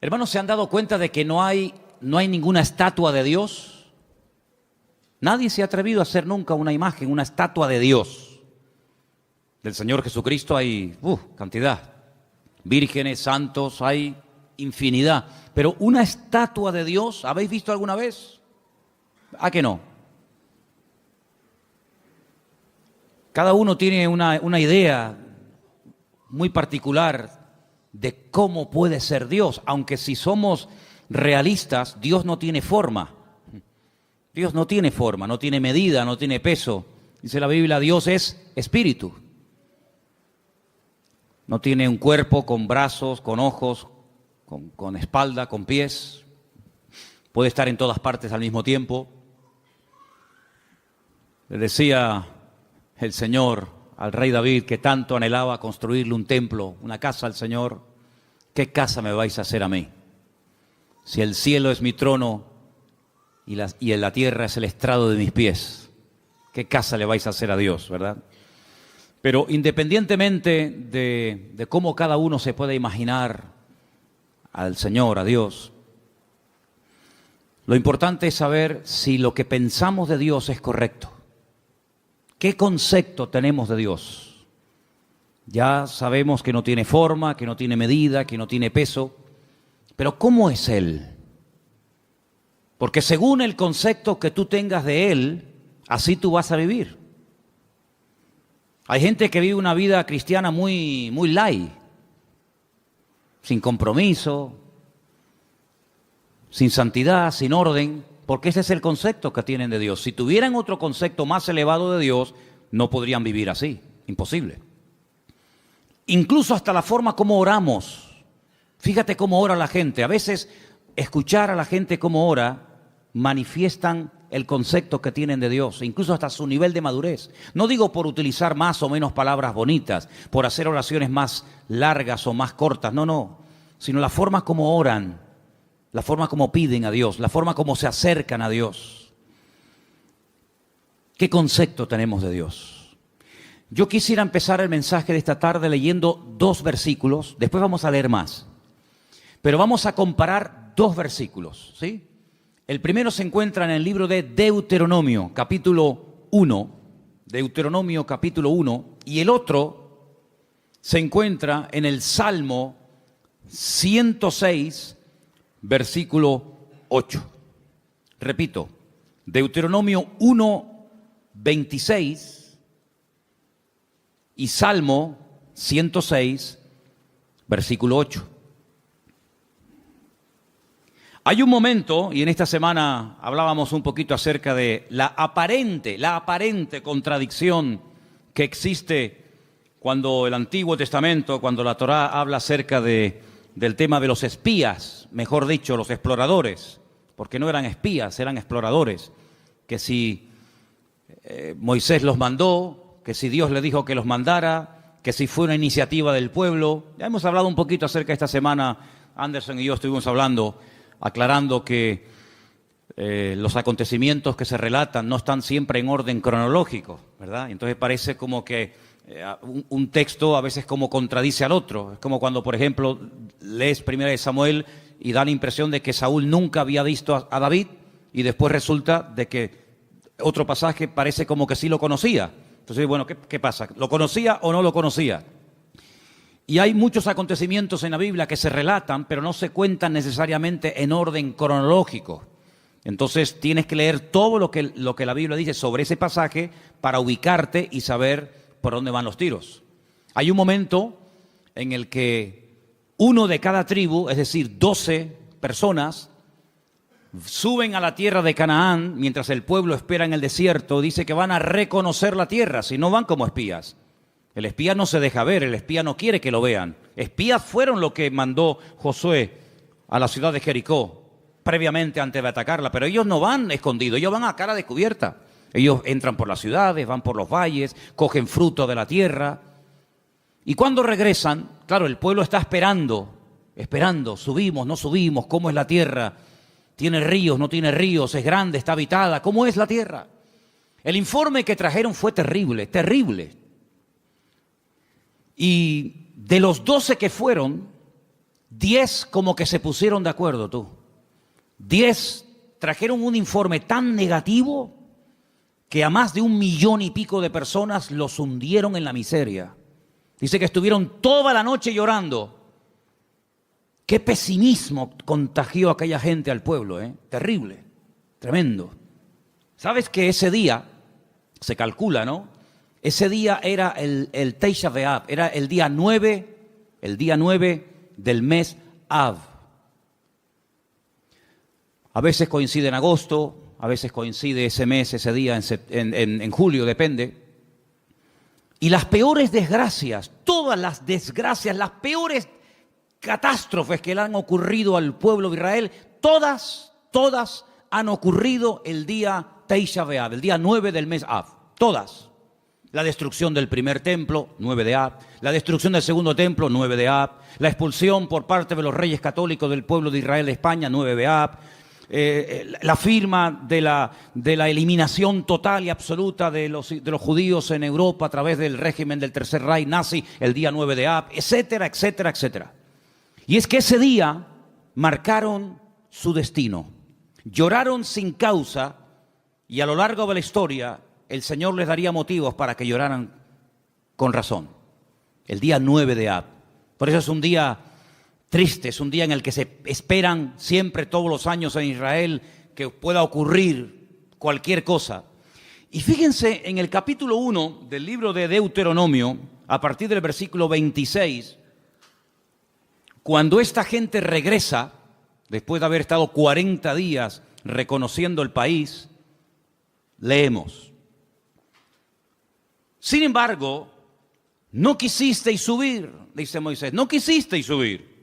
Hermanos, ¿se han dado cuenta de que no hay ninguna estatua de Dios? Nadie se ha atrevido a hacer nunca una imagen, una estatua de Dios. Del Señor Jesucristo hay cantidad. Vírgenes, santos, hay infinidad. Pero una estatua de Dios, ¿habéis visto alguna vez? ¿A que no? Cada uno tiene una idea muy particular de cómo puede ser Dios, aunque si somos realistas, Dios no tiene forma. Dios no tiene forma, no tiene medida, no tiene peso. Dice la Biblia, Dios es espíritu. No tiene un cuerpo con brazos, con ojos, con espalda, con pies. Puede estar en todas partes al mismo tiempo. Le decía el Señor al rey David, que tanto anhelaba construirle un templo, una casa al Señor: ¿qué casa me vais a hacer a mí? Si el cielo es mi trono y en la tierra es el estrado de mis pies, ¿qué casa le vais a hacer a Dios, verdad? Pero independientemente de cómo cada uno se puede imaginar al Señor, a Dios, lo importante es saber si lo que pensamos de Dios es correcto. ¿Qué concepto tenemos de Dios? Ya sabemos que no tiene forma, que no tiene medida, que no tiene peso, pero ¿cómo es Él? Porque según el concepto que tú tengas de Él, así tú vas a vivir. Hay gente que vive una vida cristiana muy light, sin compromiso, sin santidad, sin orden, porque ese es el concepto que tienen de Dios. Si tuvieran otro concepto más elevado de Dios, no podrían vivir así, imposible. Incluso hasta la forma como oramos. Fíjate cómo ora la gente. A veces escuchar a la gente cómo ora manifiestan el concepto que tienen de Dios, incluso hasta su nivel de madurez. No digo por utilizar más o menos palabras bonitas, por hacer oraciones más largas o más cortas, no, sino la forma como oran, la forma como piden a Dios, la forma como se acercan a Dios. ¿Qué concepto tenemos de Dios? Yo quisiera empezar el mensaje de esta tarde leyendo 2 versículos, después vamos a leer más, pero vamos a comparar 2 versículos, ¿sí? El primero se encuentra en el libro de Deuteronomio, capítulo 1, Deuteronomio capítulo 1, y el otro se encuentra en el Salmo 106, versículo 8. Repito, Deuteronomio 1, 26 y Salmo 106, versículo 8. Hay un momento, y en esta semana hablábamos un poquito acerca de la aparente contradicción que existe cuando el Antiguo Testamento, cuando la Torá habla acerca del tema de los espías, mejor dicho, los exploradores, porque no eran espías, eran exploradores, que si Moisés los mandó, que si Dios le dijo que los mandara, que si fue una iniciativa del pueblo. Ya hemos hablado un poquito acerca de esta semana, Anderson y yo estuvimos hablando, aclarando que los acontecimientos que se relatan no están siempre en orden cronológico, ¿verdad? Entonces parece como que un texto a veces como contradice al otro. Es como cuando, por ejemplo, lees 1 Samuel y da la impresión de que Saúl nunca había visto a David y después resulta de que otro pasaje parece como que sí lo conocía. Entonces, bueno, ¿qué pasa? ¿Lo conocía o no lo conocía? Y hay muchos acontecimientos en la Biblia que se relatan, pero no se cuentan necesariamente en orden cronológico. Entonces tienes que leer todo lo que la Biblia dice sobre ese pasaje para ubicarte y saber por dónde van los tiros. Hay un momento en el que uno de cada tribu, es decir, 12 personas, suben a la tierra de Canaán mientras el pueblo espera en el desierto. Dice que van a reconocer la tierra, si no van como espías. El espía no se deja ver, el espía no quiere que lo vean. Espías fueron lo que mandó Josué a la ciudad de Jericó, previamente antes de atacarla, pero ellos no van escondidos, ellos van a cara descubierta. Ellos entran por las ciudades, van por los valles, cogen fruto de la tierra. Y cuando regresan, claro, el pueblo está esperando, subimos, no subimos, ¿cómo es la tierra? ¿Tiene ríos, no tiene ríos? ¿Es grande, está habitada? ¿Cómo es la tierra? El informe que trajeron fue terrible, terrible. Y de los 12 que fueron, 10 como que se pusieron de acuerdo, tú. 10 trajeron un informe tan negativo que a más de 1,5 millones de personas los hundieron en la miseria. Dice que estuvieron toda la noche llorando. Qué pesimismo contagió aquella gente al pueblo, ¿eh? Terrible, tremendo. ¿Sabes que ese día, se calcula, ¿no? Ese día era el Tisha B'Av, era el día 9 del mes Av. A veces coincide en agosto, a veces coincide ese mes, ese día en julio, depende. Y las peores desgracias, todas las desgracias, las peores catástrofes que le han ocurrido al pueblo de Israel, todas han ocurrido el día Tisha B'Av, el día 9 del mes Av. Todas. La destrucción del primer templo, 9 de Av. La destrucción del segundo templo, 9 de Av. La expulsión por parte de los reyes católicos del pueblo de Israel de España, 9 de Av. La firma de la eliminación total y absoluta de los judíos en Europa a través del régimen del Tercer Reich nazi, el día 9 de Av, etcétera, etcétera, etcétera. Y es que ese día marcaron su destino. Lloraron sin causa y a lo largo de la historia el Señor les daría motivos para que lloraran con razón. El día 9 de Av. Por eso es un día triste, es un día en el que se esperan siempre todos los años en Israel que pueda ocurrir cualquier cosa. Y fíjense en el capítulo 1 del libro de Deuteronomio, a partir del versículo 26, cuando esta gente regresa, después de haber estado 40 días reconociendo el país, leemos: sin embargo, no quisisteis subir, dice Moisés, no quisisteis subir.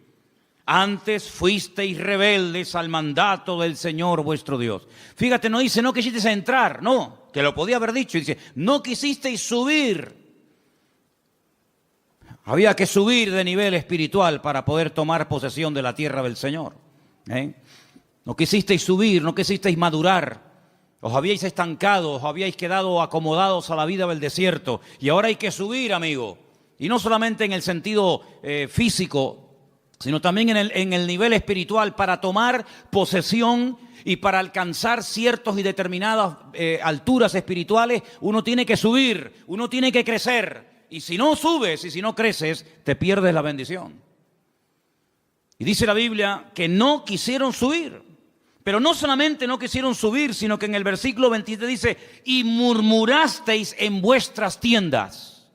Antes fuisteis rebeldes al mandato del Señor vuestro Dios. Fíjate, no dice no quisisteis entrar, no, que lo podía haber dicho. Dice, no quisisteis subir. Había que subir de nivel espiritual para poder tomar posesión de la tierra del Señor. No quisisteis subir, no quisisteis madurar. Os habíais estancado, os habíais quedado acomodados a la vida del desierto. Y ahora hay que subir, amigo. Y no solamente en el sentido físico, sino también en el nivel espiritual, para tomar posesión y para alcanzar ciertas y determinadas alturas espirituales. Uno tiene que subir, uno tiene que crecer. Y si no subes y si no creces, te pierdes la bendición. Y dice la Biblia que no quisieron subir. Pero no solamente no quisieron subir, sino que en el versículo 23 dice, y murmurasteis en vuestras tiendas.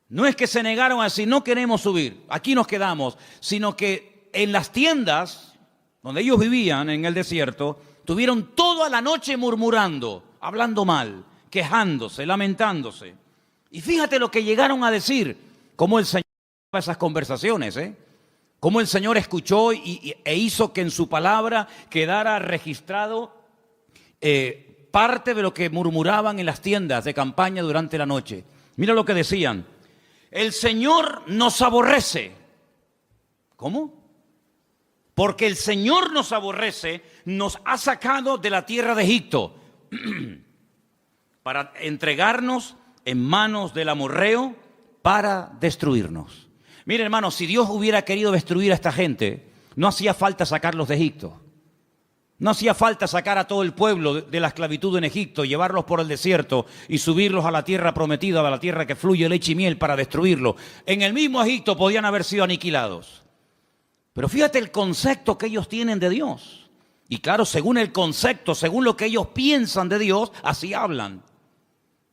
No es que se negaron a decir, no queremos subir, aquí nos quedamos, sino que en las tiendas donde ellos vivían en el desierto, tuvieron toda la noche murmurando, hablando mal, quejándose, lamentándose. Y fíjate lo que llegaron a decir, cómo el Señor esas conversaciones, cómo el Señor escuchó e hizo que en su palabra quedara registrado parte de lo que murmuraban en las tiendas de campaña durante la noche. Mira lo que decían. El Señor nos aborrece. ¿Cómo? Porque el Señor nos aborrece, nos ha sacado de la tierra de Egipto para entregarnos en manos del amorreo para destruirnos. Miren, hermanos, si Dios hubiera querido destruir a esta gente, no hacía falta sacarlos de Egipto. No hacía falta sacar a todo el pueblo de la esclavitud en Egipto, llevarlos por el desierto y subirlos a la tierra prometida, a la tierra que fluye leche y miel, para destruirlos. En el mismo Egipto podían haber sido aniquilados. Pero fíjate el concepto que ellos tienen de Dios. Y claro, según el concepto, según lo que ellos piensan de Dios, así hablan.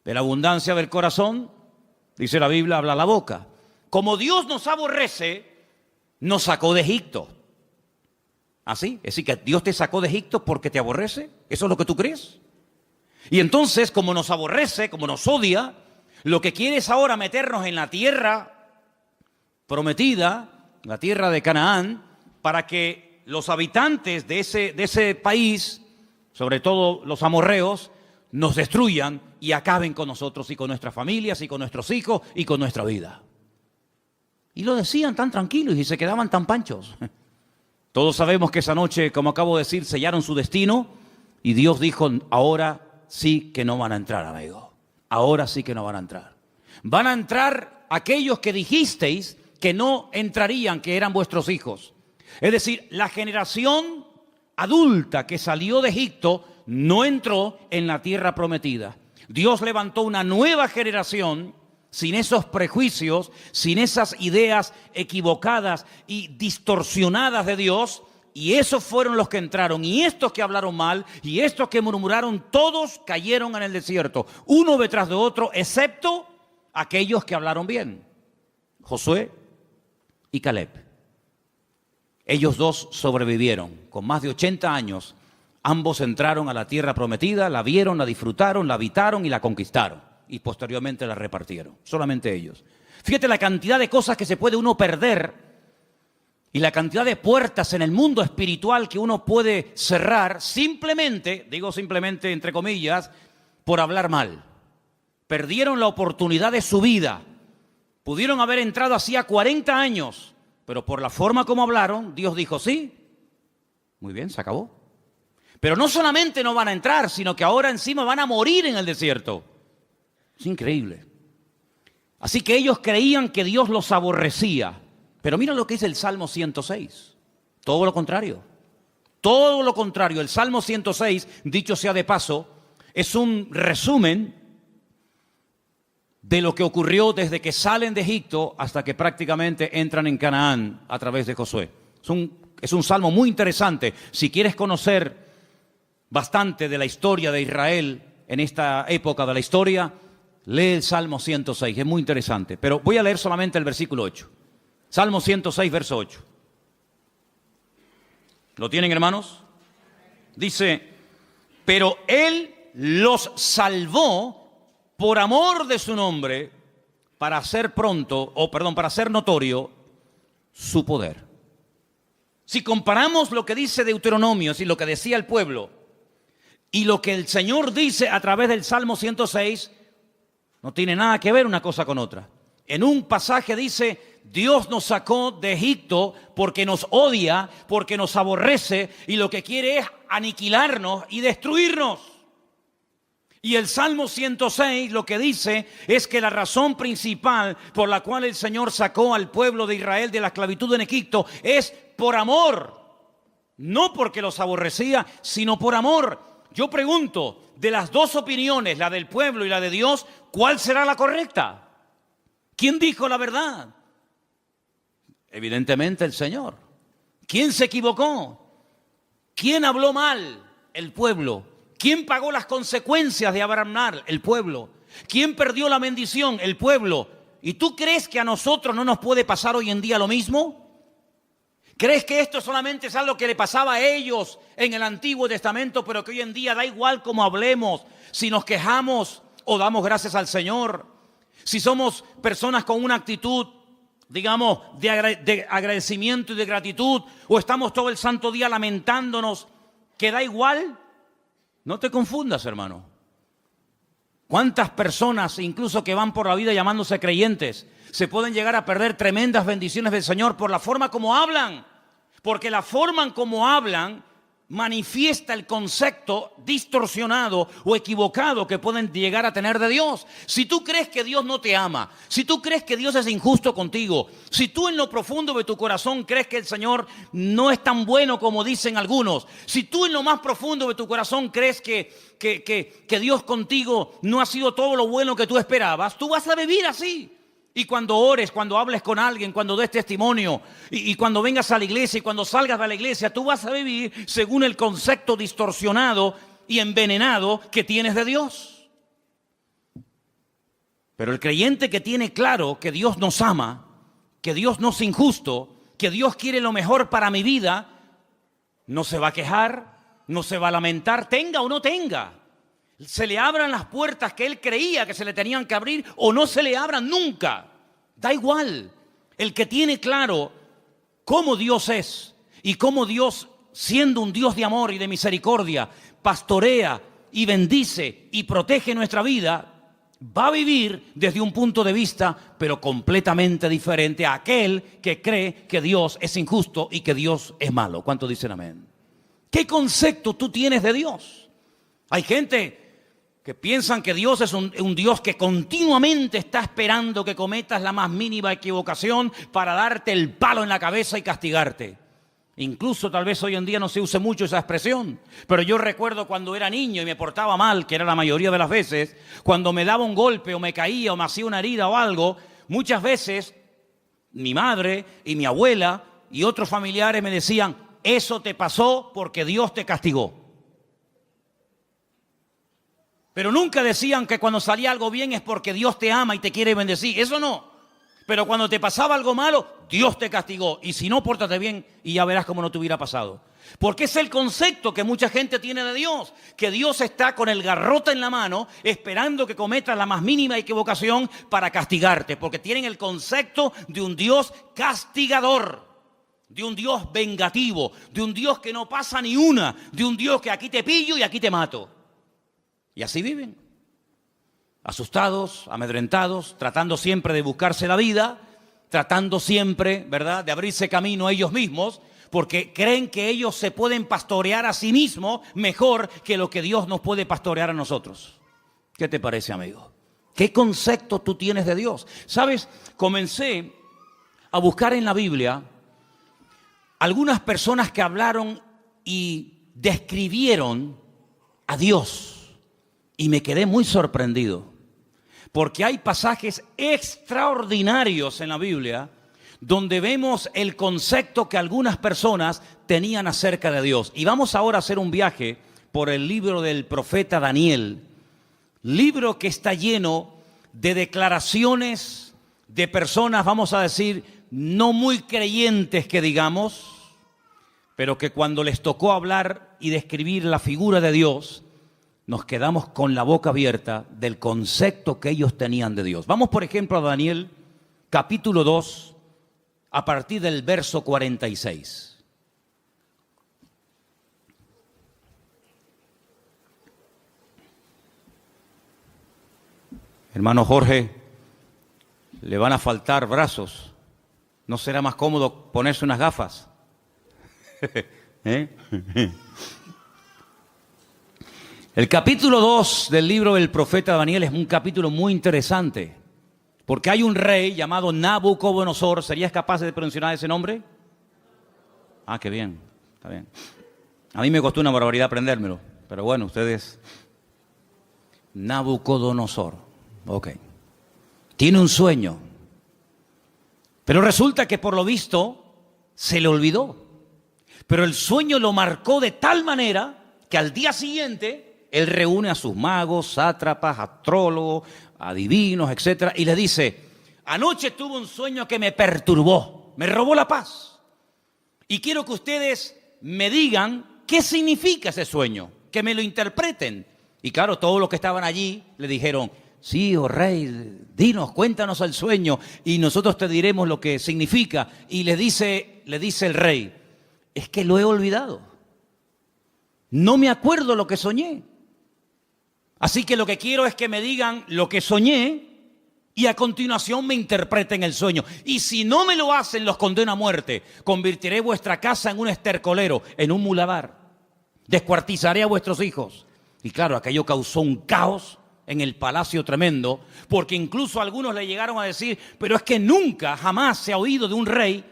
De la abundancia del corazón, dice la Biblia, habla la boca. Como Dios nos aborrece, nos sacó de Egipto. ¿Así? Es decir, que Dios te sacó de Egipto porque te aborrece. ¿Eso es lo que tú crees? Y entonces, como nos aborrece, como nos odia, lo que quiere es ahora meternos en la tierra prometida, la tierra de Canaán, para que los habitantes de ese país, sobre todo los amorreos, nos destruyan y acaben con nosotros y con nuestras familias y con nuestros hijos y con nuestra vida. Y lo decían tan tranquilos y se quedaban tan panchos. Todos sabemos que esa noche, como acabo de decir, sellaron su destino y Dios dijo, ahora sí que no van a entrar, amigo. Ahora sí que no van a entrar. Van a entrar aquellos que dijisteis que no entrarían, que eran vuestros hijos. Es decir, la generación adulta que salió de Egipto no entró en la tierra prometida. Dios levantó una nueva generación sin esos prejuicios, sin esas ideas equivocadas y distorsionadas de Dios, y esos fueron los que entraron, y estos que hablaron mal, y estos que murmuraron, todos cayeron en el desierto, uno detrás de otro, excepto aquellos que hablaron bien, Josué y Caleb. Ellos dos sobrevivieron, con más de 80 años, ambos entraron a la tierra prometida, la vieron, la disfrutaron, la habitaron y la conquistaron. Y posteriormente la repartieron, solamente ellos. Fíjate la cantidad de cosas que se puede uno perder y la cantidad de puertas en el mundo espiritual que uno puede cerrar simplemente, digo simplemente entre comillas, por hablar mal. Perdieron la oportunidad de su vida. Pudieron haber entrado hacía 40 años, pero por la forma como hablaron, Dios dijo sí. Muy bien, se acabó. Pero no solamente no van a entrar, sino que ahora encima van a morir en el desierto. Es increíble. Así que ellos creían que Dios los aborrecía. Pero mira lo que dice el Salmo 106. Todo lo contrario. Todo lo contrario. El Salmo 106, dicho sea de paso, es un resumen de lo que ocurrió desde que salen de Egipto hasta que prácticamente entran en Canaán a través de Josué. Es un salmo muy interesante. Si quieres conocer bastante de la historia de Israel en esta época de la historia, lee el Salmo 106, es muy interesante. Pero voy a leer solamente el versículo 8. Salmo 106, verso 8. ¿Lo tienen, hermanos? Dice, pero Él los salvó por amor de su nombre, para hacer para hacer notorio su poder. Si comparamos lo que dice Deuteronomio y lo que decía el pueblo y lo que el Señor dice a través del Salmo 106, no tiene nada que ver una cosa con otra. En un pasaje dice, Dios nos sacó de Egipto porque nos odia, porque nos aborrece y lo que quiere es aniquilarnos y destruirnos. Y el Salmo 106 lo que dice es que la razón principal por la cual el Señor sacó al pueblo de Israel de la esclavitud en Egipto es por amor. No porque los aborrecía, sino por amor. Yo pregunto, de las dos opiniones, la del pueblo y la de Dios, ¿cuál será la correcta? ¿Quién dijo la verdad? Evidentemente el Señor. ¿Quién se equivocó? ¿Quién habló mal? El pueblo. ¿Quién pagó las consecuencias de hablar mal? El pueblo. ¿Quién perdió la bendición? El pueblo. ¿Y tú crees que a nosotros no nos puede pasar hoy en día lo mismo? ¿Crees que esto solamente es algo que le pasaba a ellos en el Antiguo Testamento, pero que hoy en día da igual cómo hablemos, si nos quejamos o damos gracias al Señor? Si somos personas con una actitud, digamos, de agradecimiento y de gratitud, o estamos todo el santo día lamentándonos, que da igual. No te confundas, hermano. ¿Cuántas personas, incluso que van por la vida llamándose creyentes, se pueden llegar a perder tremendas bendiciones del Señor por la forma como hablan? Porque la forma en como hablan manifiesta el concepto distorsionado o equivocado que pueden llegar a tener de Dios. Si tú crees que Dios no te ama, si tú crees que Dios es injusto contigo, si tú en lo profundo de tu corazón crees que el Señor no es tan bueno como dicen algunos, si tú en lo más profundo de tu corazón crees que Dios contigo no ha sido todo lo bueno que tú esperabas, tú vas a vivir así. Y cuando ores, cuando hables con alguien, cuando des testimonio y cuando vengas a la iglesia y cuando salgas de la iglesia, tú vas a vivir según el concepto distorsionado y envenenado que tienes de Dios. Pero el creyente que tiene claro que Dios nos ama, que Dios no es injusto, que Dios quiere lo mejor para mi vida, no se va a quejar, no se va a lamentar, tenga o no tenga. Se le abran las puertas que él creía que se le tenían que abrir o no se le abran nunca. Da igual. El que tiene claro cómo Dios es y cómo Dios, siendo un Dios de amor y de misericordia, pastorea y bendice y protege nuestra vida, va a vivir desde un punto de vista, pero completamente diferente a aquel que cree que Dios es injusto y que Dios es malo. ¿Cuántos dicen amén? ¿Qué concepto tú tienes de Dios? Hay gente que piensan que Dios es un Dios que continuamente está esperando que cometas la más mínima equivocación para darte el palo en la cabeza y castigarte. Incluso tal vez hoy en día no se use mucho esa expresión, pero yo recuerdo cuando era niño y me portaba mal, que era la mayoría de las veces, cuando me daba un golpe o me caía o me hacía una herida o algo, muchas veces mi madre y mi abuela y otros familiares me decían, eso te pasó porque Dios te castigó. Pero nunca decían que cuando salía algo bien es porque Dios te ama y te quiere bendecir. Eso no. Pero cuando te pasaba algo malo, Dios te castigó. Y si no, pórtate bien y ya verás cómo no te hubiera pasado. Porque es el concepto que mucha gente tiene de Dios. Que Dios está con el garrote en la mano esperando que cometas la más mínima equivocación para castigarte. Porque tienen el concepto de un Dios castigador. De un Dios vengativo. De un Dios que no pasa ni una. De un Dios que aquí te pillo y aquí te mato. Y así viven, asustados, amedrentados, tratando siempre de buscarse la vida, tratando siempre, ¿verdad?, de abrirse camino a ellos mismos, porque creen que ellos se pueden pastorear a sí mismos mejor que lo que Dios nos puede pastorear a nosotros. ¿Qué te parece, amigo? ¿Qué concepto tú tienes de Dios? ¿Sabes? Comencé a buscar en la Biblia algunas personas que hablaron y describieron a Dios. Y me quedé muy sorprendido, porque hay pasajes extraordinarios en la Biblia donde vemos el concepto que algunas personas tenían acerca de Dios. Y vamos ahora a hacer un viaje por el libro del profeta Daniel, libro que está lleno de declaraciones de personas, vamos a decir, no muy creyentes que digamos, pero que cuando les tocó hablar y describir la figura de Dios, nos quedamos con la boca abierta del concepto que ellos tenían de Dios. Vamos, por ejemplo, a Daniel, capítulo 2, a partir del verso 46. Hermano Jorge, le van a faltar brazos. ¿No será más cómodo ponerse unas gafas? ¿Eh? El capítulo 2 del libro del profeta Daniel es un capítulo muy interesante, porque hay un rey llamado Nabucodonosor. ¿Serías capaz de pronunciar ese nombre? Ah, qué bien, está bien. A mí me costó una barbaridad aprendérmelo, pero bueno, ustedes... Nabucodonosor, ok. Tiene un sueño, pero resulta que por lo visto se le olvidó. Pero el sueño lo marcó de tal manera que al día siguiente... Él reúne a sus magos, sátrapas, astrólogos, adivinos, etc. Y le dice, anoche tuve un sueño que me perturbó, me robó la paz. Y quiero que ustedes me digan qué significa ese sueño, que me lo interpreten. Y claro, todos los que estaban allí le dijeron, sí, oh rey, dinos, cuéntanos el sueño y nosotros te diremos lo que significa. Y le dice el rey, es que lo he olvidado. No me acuerdo lo que soñé. Así que lo que quiero es que me digan lo que soñé y a continuación me interpreten el sueño. Y si no me lo hacen, los condeno a muerte. Convertiré vuestra casa en un estercolero, en un muladar. Descuartizaré a vuestros hijos. Y claro, aquello causó un caos en el palacio tremendo, porque incluso algunos le llegaron a decir, pero es que nunca, jamás se ha oído de un rey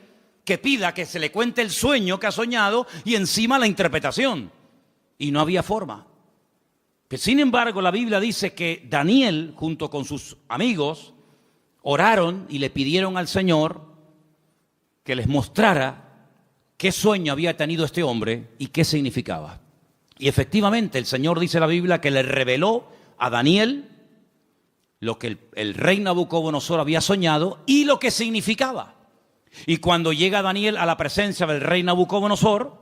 que pida que se le cuente el sueño que ha soñado y encima la interpretación. Y no había forma. Que sin embargo la Biblia dice que Daniel junto con sus amigos oraron y le pidieron al Señor que les mostrara qué sueño había tenido este hombre y qué significaba. Y efectivamente el Señor dice en la Biblia que le reveló a Daniel lo que el rey Nabucodonosor había soñado y lo que significaba. Y cuando llega Daniel a la presencia del rey Nabucodonosor,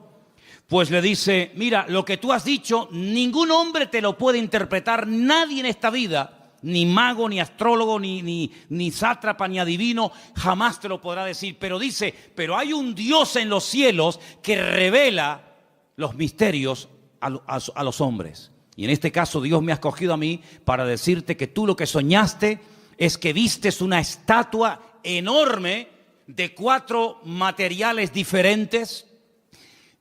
pues le dice, mira, lo que tú has dicho, ningún hombre te lo puede interpretar, nadie en esta vida, ni mago, ni astrólogo, ni sátrapa, ni adivino, jamás te lo podrá decir. Pero dice, pero hay un Dios en los cielos que revela los misterios a los hombres. Y en este caso Dios me ha escogido a mí para decirte que tú lo que soñaste es que vistes una estatua enorme de 4 materiales diferentes.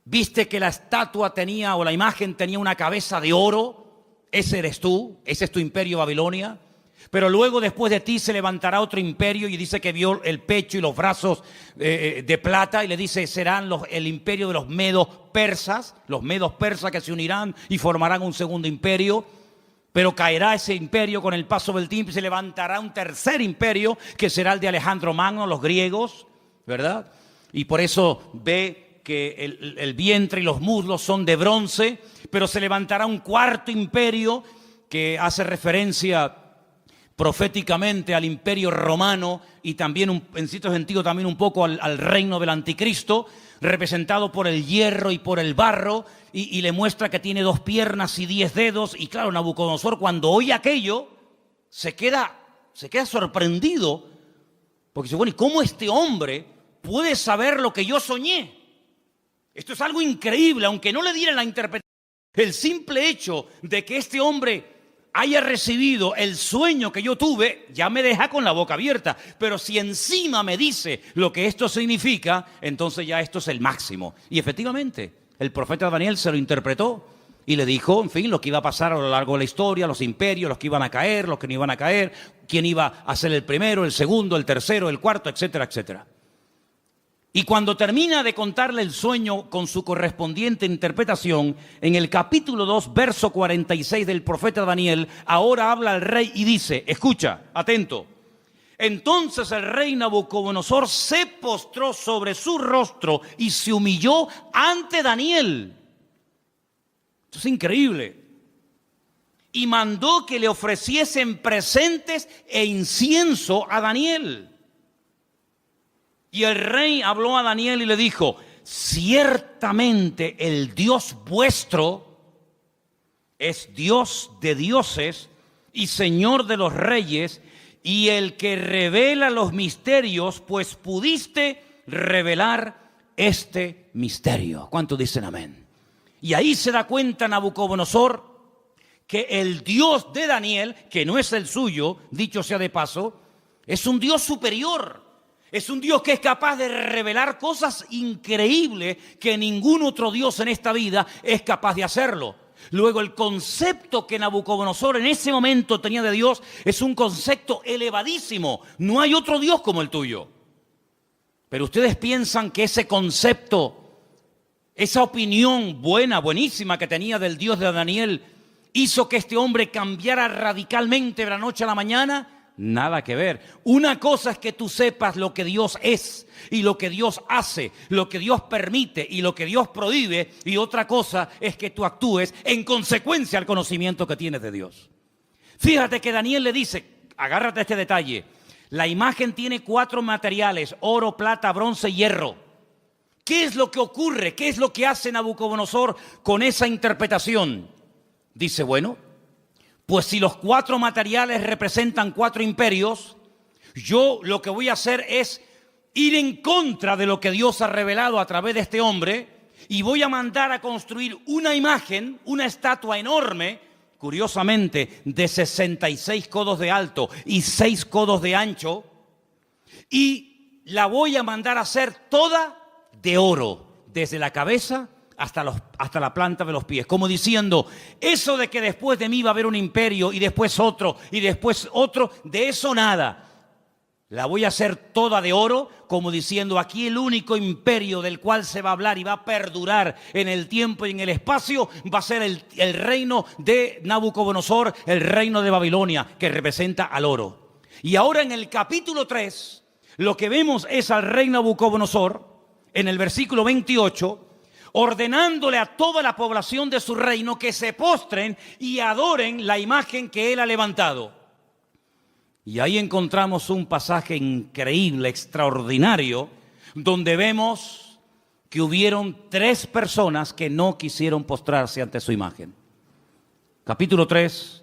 Viste que la estatua tenía, o la imagen tenía una cabeza de oro, ese eres tú, ese es tu imperio Babilonia. Pero luego después de ti se levantará otro imperio, y dice que vio el pecho y los brazos de plata, y le dice serán el imperio de los medos persas que se unirán y formarán un segundo imperio. Pero caerá ese imperio con el paso del tiempo y se levantará un tercer imperio que será el de Alejandro Magno, los griegos, ¿verdad? Y por eso ve que el vientre y los muslos son de bronce, pero se levantará un cuarto imperio que hace referencia proféticamente al imperio romano y también en cierto sentido también un poco al reino del anticristo, representado por el hierro y por el barro, y le muestra que tiene 2 piernas y 10 dedos. Y claro, Nabucodonosor, cuando oye aquello, se queda sorprendido, porque dice, bueno, ¿y cómo este hombre puede saber lo que yo soñé? Esto es algo increíble, aunque no le dieran la interpretación. El simple hecho de que este hombre haya recibido el sueño que yo tuve, ya me deja con la boca abierta. Pero si encima me dice lo que esto significa, entonces ya esto es el máximo. Y efectivamente, el profeta Daniel se lo interpretó y le dijo, en fin, lo que iba a pasar a lo largo de la historia, los imperios, los que iban a caer, los que no iban a caer, quién iba a ser el primero, el segundo, el tercero, el cuarto, etcétera, etcétera. Y cuando termina de contarle el sueño con su correspondiente interpretación, en el capítulo 2, verso 46 del profeta Daniel, ahora habla el rey y dice, escucha, atento. Entonces el rey Nabucodonosor se postró sobre su rostro y se humilló ante Daniel. Esto es increíble. Y mandó que le ofreciesen presentes e incienso a Daniel. Y el rey habló a Daniel y le dijo, ciertamente el Dios vuestro es Dios de dioses y Señor de los reyes, y el que revela los misterios, pues pudiste revelar este misterio. ¿Cuántos dicen amén? Y ahí se da cuenta Nabucodonosor que el Dios de Daniel, que no es el suyo, dicho sea de paso, es un Dios superior. Es un Dios que es capaz de revelar cosas increíbles que ningún otro Dios en esta vida es capaz de hacerlo. Luego, el concepto que Nabucodonosor en ese momento tenía de Dios es un concepto elevadísimo. No hay otro Dios como el tuyo. Pero ustedes piensan que ese concepto, esa opinión buenísima que tenía del Dios de Daniel, hizo que este hombre cambiara radicalmente de la noche a la mañana. Nada que ver. Una cosa es que tú sepas lo que Dios es y lo que Dios hace, lo que Dios permite y lo que Dios prohíbe, y otra cosa es que tú actúes en consecuencia al conocimiento que tienes de Dios. Fíjate que Daniel le dice, agárrate a este detalle, la imagen tiene 4 materiales, oro, plata, bronce y hierro. ¿Qué es lo que ocurre? ¿Qué es lo que hace Nabucodonosor con esa interpretación? Dice, bueno, pues si los 4 materiales representan 4 imperios, yo lo que voy a hacer es ir en contra de lo que Dios ha revelado a través de este hombre, y voy a mandar a construir una imagen, una estatua enorme, curiosamente de 66 codos de alto y 6 codos de ancho, y la voy a mandar a hacer toda de oro, desde la cabeza hasta la planta de los pies, como diciendo, eso de que después de mí va a haber un imperio y después otro y después otro, de eso nada. La voy a hacer toda de oro, como diciendo, aquí el único imperio del cual se va a hablar y va a perdurar en el tiempo y en el espacio va a ser el reino de Nabucodonosor, el reino de Babilonia, que representa al oro. Y ahora en el capítulo 3, lo que vemos es al rey Nabucodonosor, en el versículo 28, ordenándole a toda la población de su reino que se postren y adoren la imagen que él ha levantado. Y ahí encontramos un pasaje increíble, extraordinario, donde vemos que hubieron 3 personas que no quisieron postrarse ante su imagen. Capítulo 3,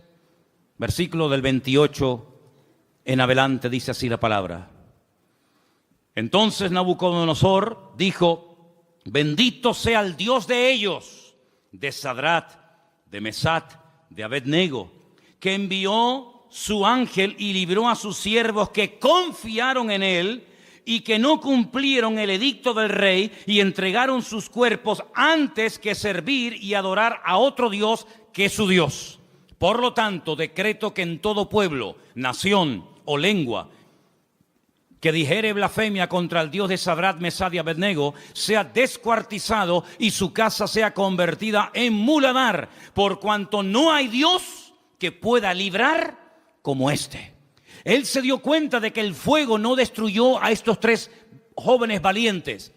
versículo del 28 en adelante, dice así la palabra. Entonces Nabucodonosor dijo, bendito sea el Dios de ellos, de Sadrat, de Mesat, de Abednego, que envió su ángel y libró a sus siervos que confiaron en él y que no cumplieron el edicto del rey y entregaron sus cuerpos antes que servir y adorar a otro Dios que su Dios. Por lo tanto, decreto que en todo pueblo, nación o lengua que dijere blasfemia contra el Dios de Sadrach, Mesach y Abednego, sea descuartizado y su casa sea convertida en muladar, por cuanto no hay Dios que pueda librar como este. Él se dio cuenta de que el fuego no destruyó a estos tres jóvenes valientes,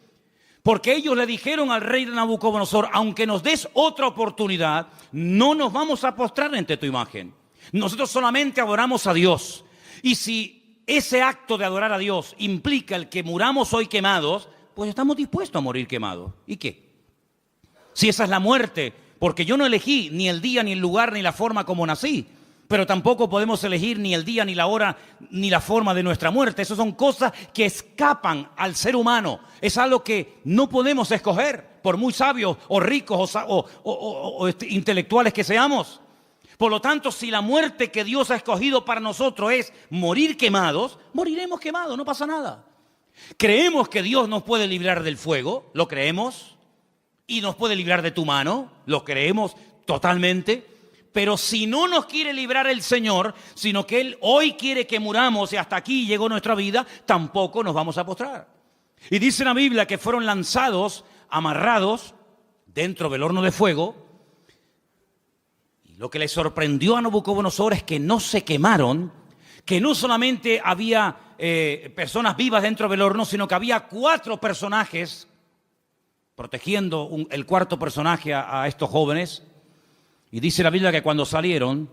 porque ellos le dijeron al rey de Nabucodonosor: aunque nos des otra oportunidad, no nos vamos a postrar ante tu imagen. Nosotros solamente adoramos a Dios. Y si ese acto de adorar a Dios implica el que muramos hoy quemados, pues estamos dispuestos a morir quemados. ¿Y qué? Si esa es la muerte, porque yo no elegí ni el día, ni el lugar, ni la forma como nací, pero tampoco podemos elegir ni el día, ni la hora, ni la forma de nuestra muerte. Esas son cosas que escapan al ser humano. Es algo que no podemos escoger, por muy sabios o ricos o intelectuales que seamos. Por lo tanto, si la muerte que Dios ha escogido para nosotros es morir quemados, moriremos quemados, no pasa nada. ¿Creemos que Dios nos puede librar del fuego? ¿Lo creemos? ¿Y nos puede librar de tu mano? ¿Lo creemos totalmente? Pero si no nos quiere librar el Señor, sino que Él hoy quiere que muramos y hasta aquí llegó nuestra vida, tampoco nos vamos a postrar. Y dice la Biblia que fueron lanzados, amarrados, dentro del horno de fuego. Y lo que le sorprendió a Nabucodonosor es que no se quemaron, que no solamente había personas vivas dentro del horno, sino que había 4 personajes protegiendo el cuarto personaje a estos jóvenes. Y dice la Biblia que cuando salieron,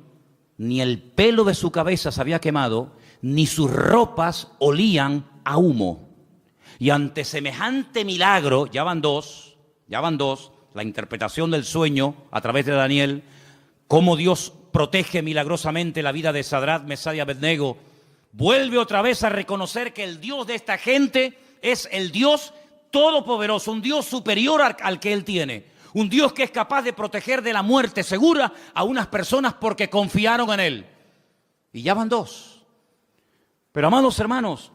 ni el pelo de su cabeza se había quemado, ni sus ropas olían a humo. Y ante semejante milagro, ya van dos, la interpretación del sueño a través de Daniel, cómo Dios protege milagrosamente la vida de Sadrach, Mesach y Abednego, vuelve otra vez a reconocer que el Dios de esta gente es el Dios todopoderoso, un Dios superior al que Él tiene. Un Dios que es capaz de proteger de la muerte segura a unas personas porque confiaron en Él. Y ya van 2. Pero amados hermanos,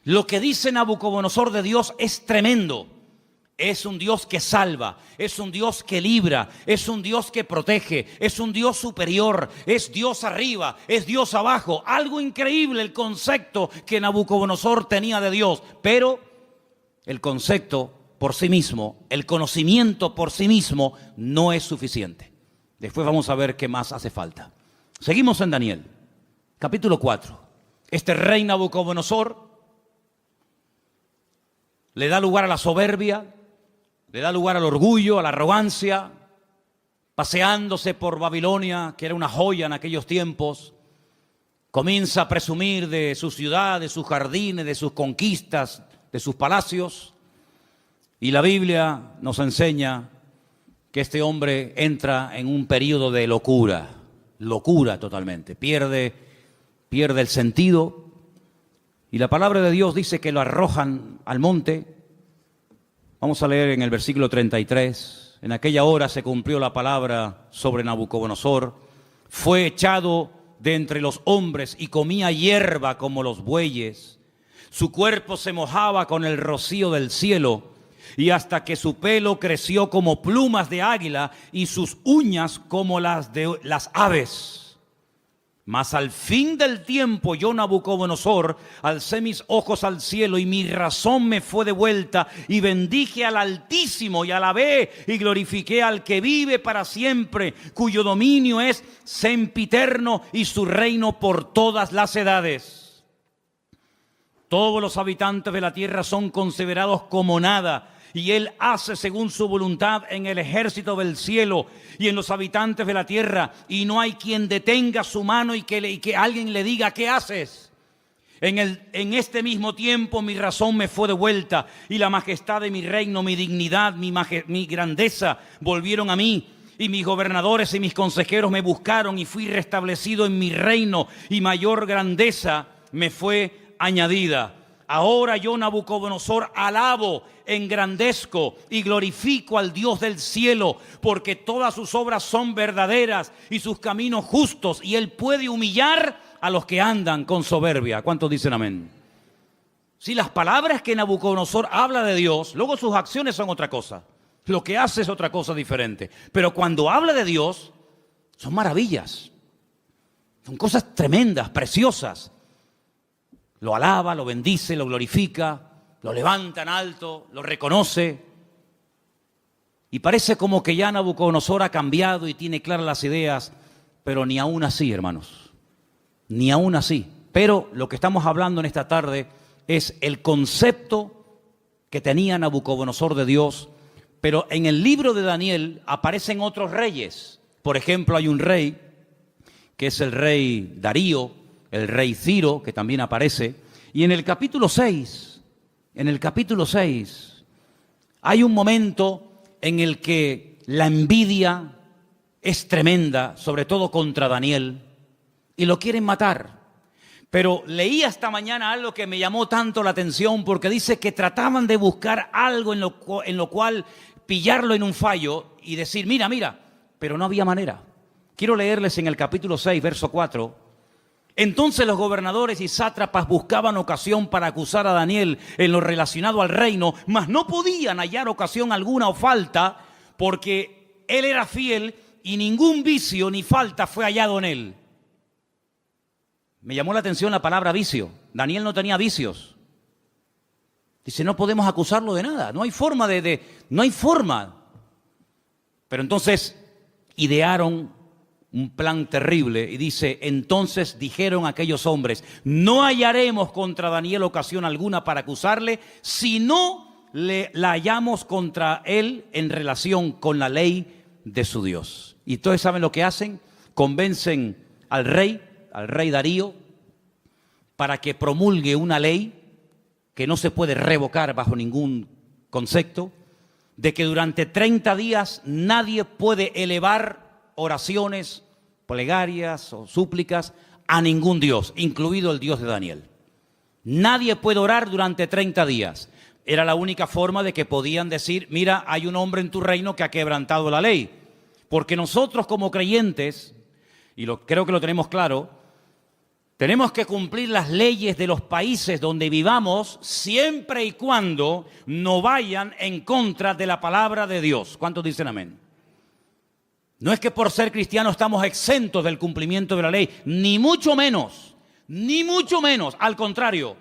lo que dice Nabucodonosor de Dios es tremendo. Es un Dios que salva, es un Dios que libra, es un Dios que protege, es un Dios superior, es Dios arriba, es Dios abajo. Algo increíble el concepto que Nabucodonosor tenía de Dios. Pero el concepto por sí mismo, el conocimiento por sí mismo no es suficiente. Después vamos a ver qué más hace falta. Seguimos en Daniel, capítulo 4. Este rey Nabucodonosor le da lugar a la soberbia, le da lugar al orgullo, a la arrogancia, paseándose por Babilonia, que era una joya en aquellos tiempos. Comienza a presumir de su ciudad, de sus jardines, de sus conquistas, de sus palacios. Y la Biblia nos enseña que este hombre entra en un periodo de locura totalmente. Pierde el sentido. Y la palabra de Dios dice que lo arrojan al monte. Vamos a leer en el versículo 33. En aquella hora se cumplió la palabra sobre Nabucodonosor. Fue echado de entre los hombres y comía hierba como los bueyes. Su cuerpo se mojaba con el rocío del cielo. Y hasta que su pelo creció como plumas de águila y sus uñas como las de las aves. Mas al fin del tiempo yo, Nabucodonosor, alcé mis ojos al cielo y mi razón me fue devuelta y bendije al Altísimo y alabé y glorifiqué al que vive para siempre, cuyo dominio es sempiterno y su reino por todas las edades. Todos los habitantes de la tierra son considerados como nada, y Él hace según su voluntad en el ejército del cielo y en los habitantes de la tierra, y no hay quien detenga su mano y que alguien le diga: ¿qué haces? En este mismo tiempo mi razón me fue devuelta, y la majestad de mi reino, mi dignidad, mi grandeza volvieron a mí. Y mis gobernadores y mis consejeros me buscaron, y fui restablecido en mi reino, y mayor grandeza me fue añadida. Ahora yo, Nabucodonosor, alabo, engrandezco y glorifico al Dios del cielo, porque todas sus obras son verdaderas y sus caminos justos, y Él puede humillar a los que andan con soberbia. ¿Cuántos dicen amén? Si las palabras que Nabucodonosor habla de Dios, luego sus acciones son otra cosa. Lo que hace es otra cosa diferente. Pero cuando habla de Dios, son maravillas. Son cosas tremendas, preciosas. Lo alaba, lo bendice, lo glorifica, lo levanta en alto, lo reconoce. Y parece como que ya Nabucodonosor ha cambiado y tiene claras las ideas, pero ni aún así, hermanos, ni aún así. Pero lo que estamos hablando en esta tarde es el concepto que tenía Nabucodonosor de Dios. Pero en el libro de Daniel aparecen otros reyes. Por ejemplo, hay un rey que es el rey Darío, el rey Ciro, que también aparece. Y en el capítulo 6, hay un momento en el que la envidia es tremenda, sobre todo contra Daniel, y lo quieren matar. Pero leí esta mañana algo que me llamó tanto la atención, porque dice que trataban de buscar algo en lo cual pillarlo en un fallo y decir, mira, pero no había manera. Quiero leerles en el capítulo 6, verso 4. Entonces los gobernadores y sátrapas buscaban ocasión para acusar a Daniel en lo relacionado al reino, mas no podían hallar ocasión alguna o falta, porque él era fiel y ningún vicio ni falta fue hallado en él. Me llamó la atención la palabra vicio. Daniel no tenía vicios. Dice, no podemos acusarlo de nada. No hay forma no hay forma. Pero entonces idearon un plan terrible y dice, entonces dijeron aquellos hombres, no hallaremos contra Daniel ocasión alguna para acusarle, si no la hallamos contra él en relación con la ley de su Dios. Y entonces, ¿saben lo que hacen? Convencen al rey Darío, para que promulgue una ley que no se puede revocar bajo ningún concepto, de que durante 30 días nadie puede elevar oraciones, plegarias o súplicas a ningún Dios, incluido el Dios de Daniel. Nadie puede orar durante 30 días. Era la única forma de que podían decir, mira, hay un hombre en tu reino que ha quebrantado la ley. Porque nosotros como creyentes, y creo que lo tenemos claro, tenemos que cumplir las leyes de los países donde vivamos siempre y cuando no vayan en contra de la palabra de Dios. ¿Cuántos dicen amén? No es que por ser cristianos estamos exentos del cumplimiento de la ley, ni mucho menos, al contrario.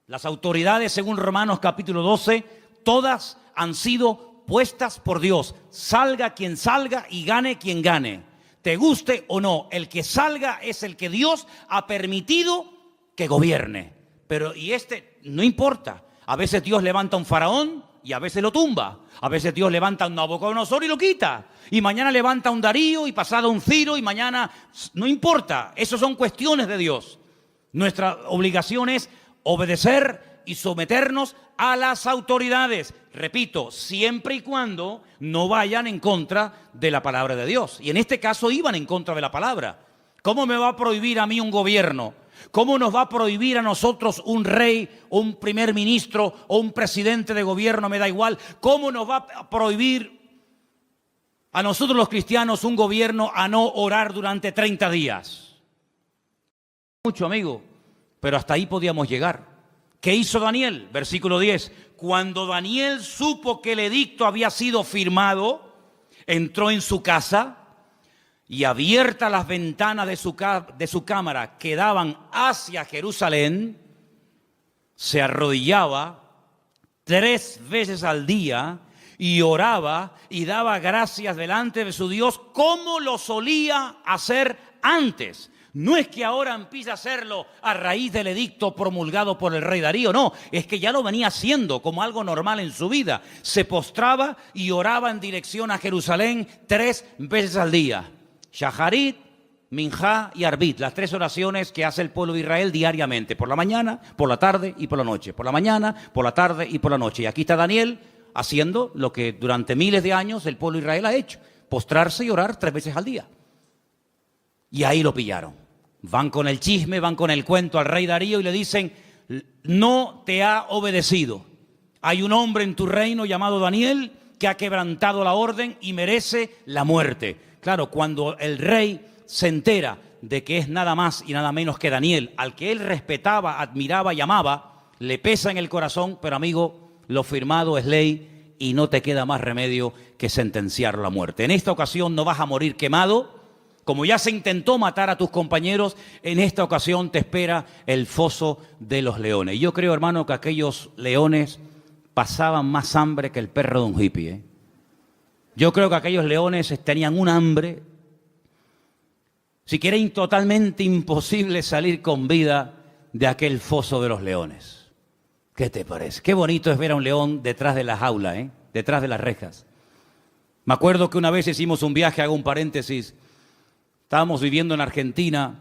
Las autoridades, según Romanos capítulo 12, todas han sido puestas por Dios. Salga quien salga y gane quien gane. Te guste o no, el que salga es el que Dios ha permitido que gobierne. Pero no importa. A veces Dios levanta un faraón y a veces lo tumba. A veces Dios levanta un Nabucodonosor y lo quita. Y mañana levanta un Darío y pasado un Ciro y mañana... No importa, eso son cuestiones de Dios. Nuestra obligación es obedecer y someternos a las autoridades. Repito, siempre y cuando no vayan en contra de la palabra de Dios. Y en este caso iban en contra de la palabra. ¿Cómo me va a prohibir a mí un gobierno? ¿Cómo nos va a prohibir a nosotros un rey, o un primer ministro o un presidente de gobierno? Me da igual. ¿Cómo nos va a prohibir a nosotros los cristianos un gobierno a no orar durante 30 días? Mucho, amigo, pero hasta ahí podíamos llegar. ¿Qué hizo Daniel? Versículo 10. Cuando Daniel supo que el edicto había sido firmado, entró en su casa y abiertas las ventanas de su cámara que daban hacia Jerusalén, se arrodillaba 3 veces al día y oraba y daba gracias delante de su Dios como lo solía hacer antes. No es que ahora empiece a hacerlo a raíz del edicto promulgado por el rey Darío, no, es que ya lo venía haciendo como algo normal en su vida. Se postraba y oraba en dirección a Jerusalén 3 veces al día. Shaharit, Minjá y Arbit, las 3 oraciones que hace el pueblo de Israel diariamente, por la mañana, por la tarde y por la noche. Por la mañana, por la tarde y por la noche. Y aquí está Daniel haciendo lo que durante miles de años el pueblo de Israel ha hecho, postrarse y orar 3 veces al día. Y ahí lo pillaron. Van con el chisme, van con el cuento al rey Darío y le dicen, no te ha obedecido. Hay un hombre en tu reino llamado Daniel que ha quebrantado la orden y merece la muerte. Claro, cuando el rey se entera de que es nada más y nada menos que Daniel, al que él respetaba, admiraba y amaba, le pesa en el corazón, pero amigo, lo firmado es ley y no te queda más remedio que sentenciarlo a muerte. En esta ocasión no vas a morir quemado, Como ya se intentó matar a tus compañeros, en esta ocasión te espera el foso de los leones. Y yo creo, hermano, que aquellos leones pasaban más hambre que el perro de un hippie, ¿eh? Yo creo que aquellos leones tenían un hambre, si quieren, totalmente imposible salir con vida de aquel foso de los leones. ¿Qué te parece? Qué bonito es ver a un león detrás de la jaula, ¿eh? Detrás de las rejas. Me acuerdo que una vez hicimos un viaje, hago un paréntesis, estábamos viviendo en Argentina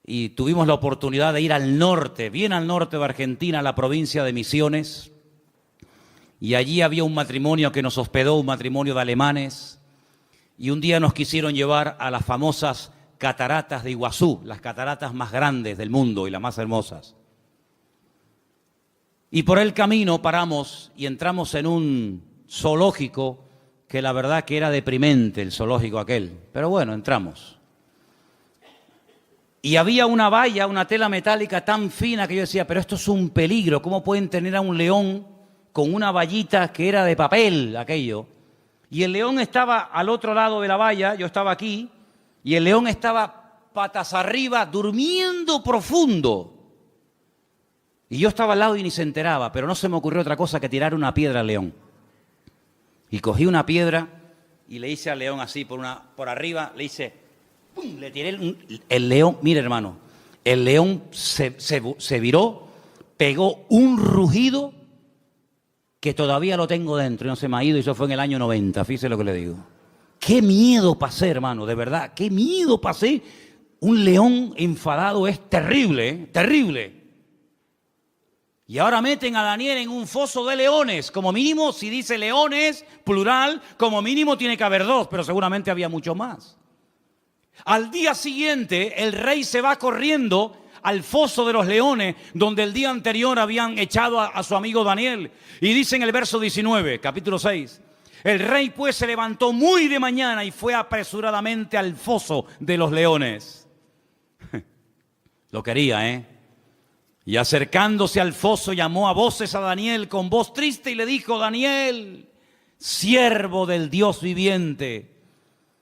y tuvimos la oportunidad de ir al norte, bien al norte de Argentina, a la provincia de Misiones. Y allí había un matrimonio que nos hospedó, un matrimonio de alemanes. Y un día nos quisieron llevar a las famosas cataratas de Iguazú, las cataratas más grandes del mundo y las más hermosas. Y por el camino paramos y entramos en un zoológico que la verdad que era deprimente, el zoológico aquel. Pero bueno, entramos. Y había una valla, una tela metálica tan fina que yo decía, pero esto es un peligro. ¿Cómo pueden tener a un león con una vallita que era de papel, aquello? Y el león estaba al otro lado de la valla, yo estaba aquí, y el león estaba patas arriba, durmiendo profundo. Y yo estaba al lado y ni se enteraba, pero no se me ocurrió otra cosa que tirar una piedra al león. Y cogí una piedra y le hice al león así por arriba, le hice... ¡Pum! Le tiré el león, mire hermano, el león se viró, pegó un rugido que todavía lo tengo dentro y no se me ha ido, y eso fue en el año 90, fíjese lo que le digo. Qué miedo pasé, hermano, de verdad, qué miedo pasé. Un león enfadado es terrible, ¿eh? Terrible. Y ahora meten a Daniel en un foso de leones. Como mínimo, si dice leones, plural, como mínimo tiene que haber dos, pero seguramente había mucho más. Al día siguiente, el rey se va corriendo al foso de los leones, donde el día anterior habían echado a su amigo Daniel. Y dice en el verso 19, capítulo 6, el rey pues se levantó muy de mañana y fue apresuradamente al foso de los leones. Lo quería, ¿eh? Y acercándose al foso llamó a voces a Daniel con voz triste y le dijo, Daniel, siervo del Dios viviente,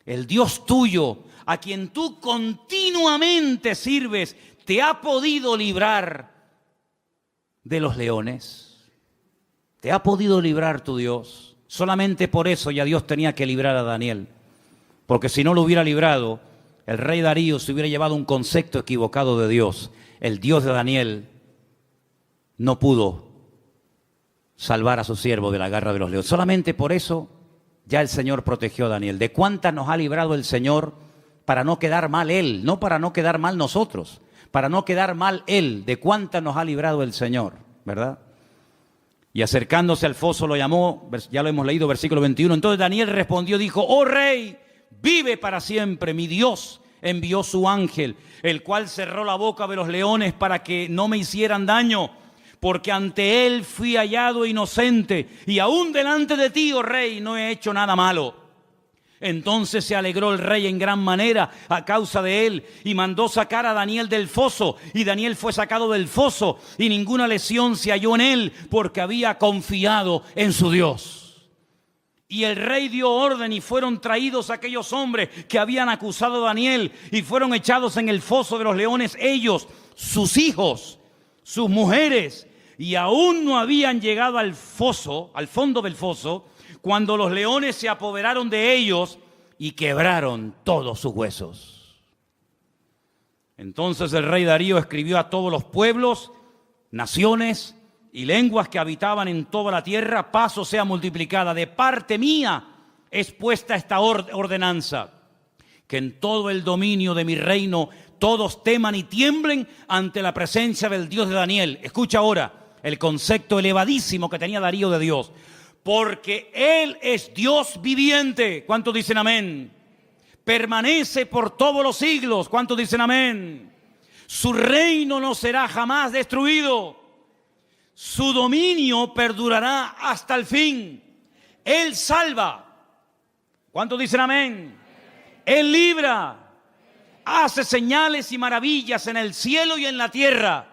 el Dios tuyo, a quien tú continuamente sirves, ¿te ha podido librar de los leones? ¿Te ha podido librar tu Dios? Solamente por eso ya Dios tenía que librar a Daniel. Porque si no lo hubiera librado, el rey Darío se hubiera llevado un concepto equivocado de Dios. El Dios de Daniel no pudo salvar a su siervo de la garra de los leones. Solamente por eso ya el Señor protegió a Daniel. ¿De cuántas nos ha librado el Señor para no quedar mal Él? No para no quedar mal nosotros, para no quedar mal Él. ¿De cuántas nos ha librado el Señor? ¿Verdad? Y acercándose al foso lo llamó, ya lo hemos leído, versículo 21. Entonces Daniel respondió, dijo, oh rey, vive para siempre, mi Dios envió su ángel, el cual cerró la boca de los leones para que no me hicieran daño, porque ante él fui hallado inocente, y aún delante de ti, oh rey, no he hecho nada malo. Entonces se alegró el rey en gran manera a causa de él, y mandó sacar a Daniel del foso, y Daniel fue sacado del foso, y ninguna lesión se halló en él, porque había confiado en su Dios. Y el rey dio orden, y fueron traídos aquellos hombres que habían acusado a Daniel, y fueron echados en el foso de los leones, ellos, sus hijos, sus mujeres, y aún no habían llegado al foso, al fondo del foso, cuando los leones se apoderaron de ellos y quebraron todos sus huesos. Entonces el rey Darío escribió a todos los pueblos, naciones y lenguas que habitaban en toda la tierra, paz o sea multiplicada, de parte mía es puesta esta ordenanza, que en todo el dominio de mi reino todos teman y tiemblen ante la presencia del Dios de Daniel. Escucha ahora el concepto elevadísimo que tenía Darío de Dios. Porque Él es Dios viviente. ¿Cuántos dicen amén? Permanece por todos los siglos. ¿Cuántos dicen amén? Su reino no será jamás destruido. Su dominio perdurará hasta el fin. Él salva. ¿Cuántos dicen amén? Él libra. Hace señales y maravillas en el cielo y en la tierra.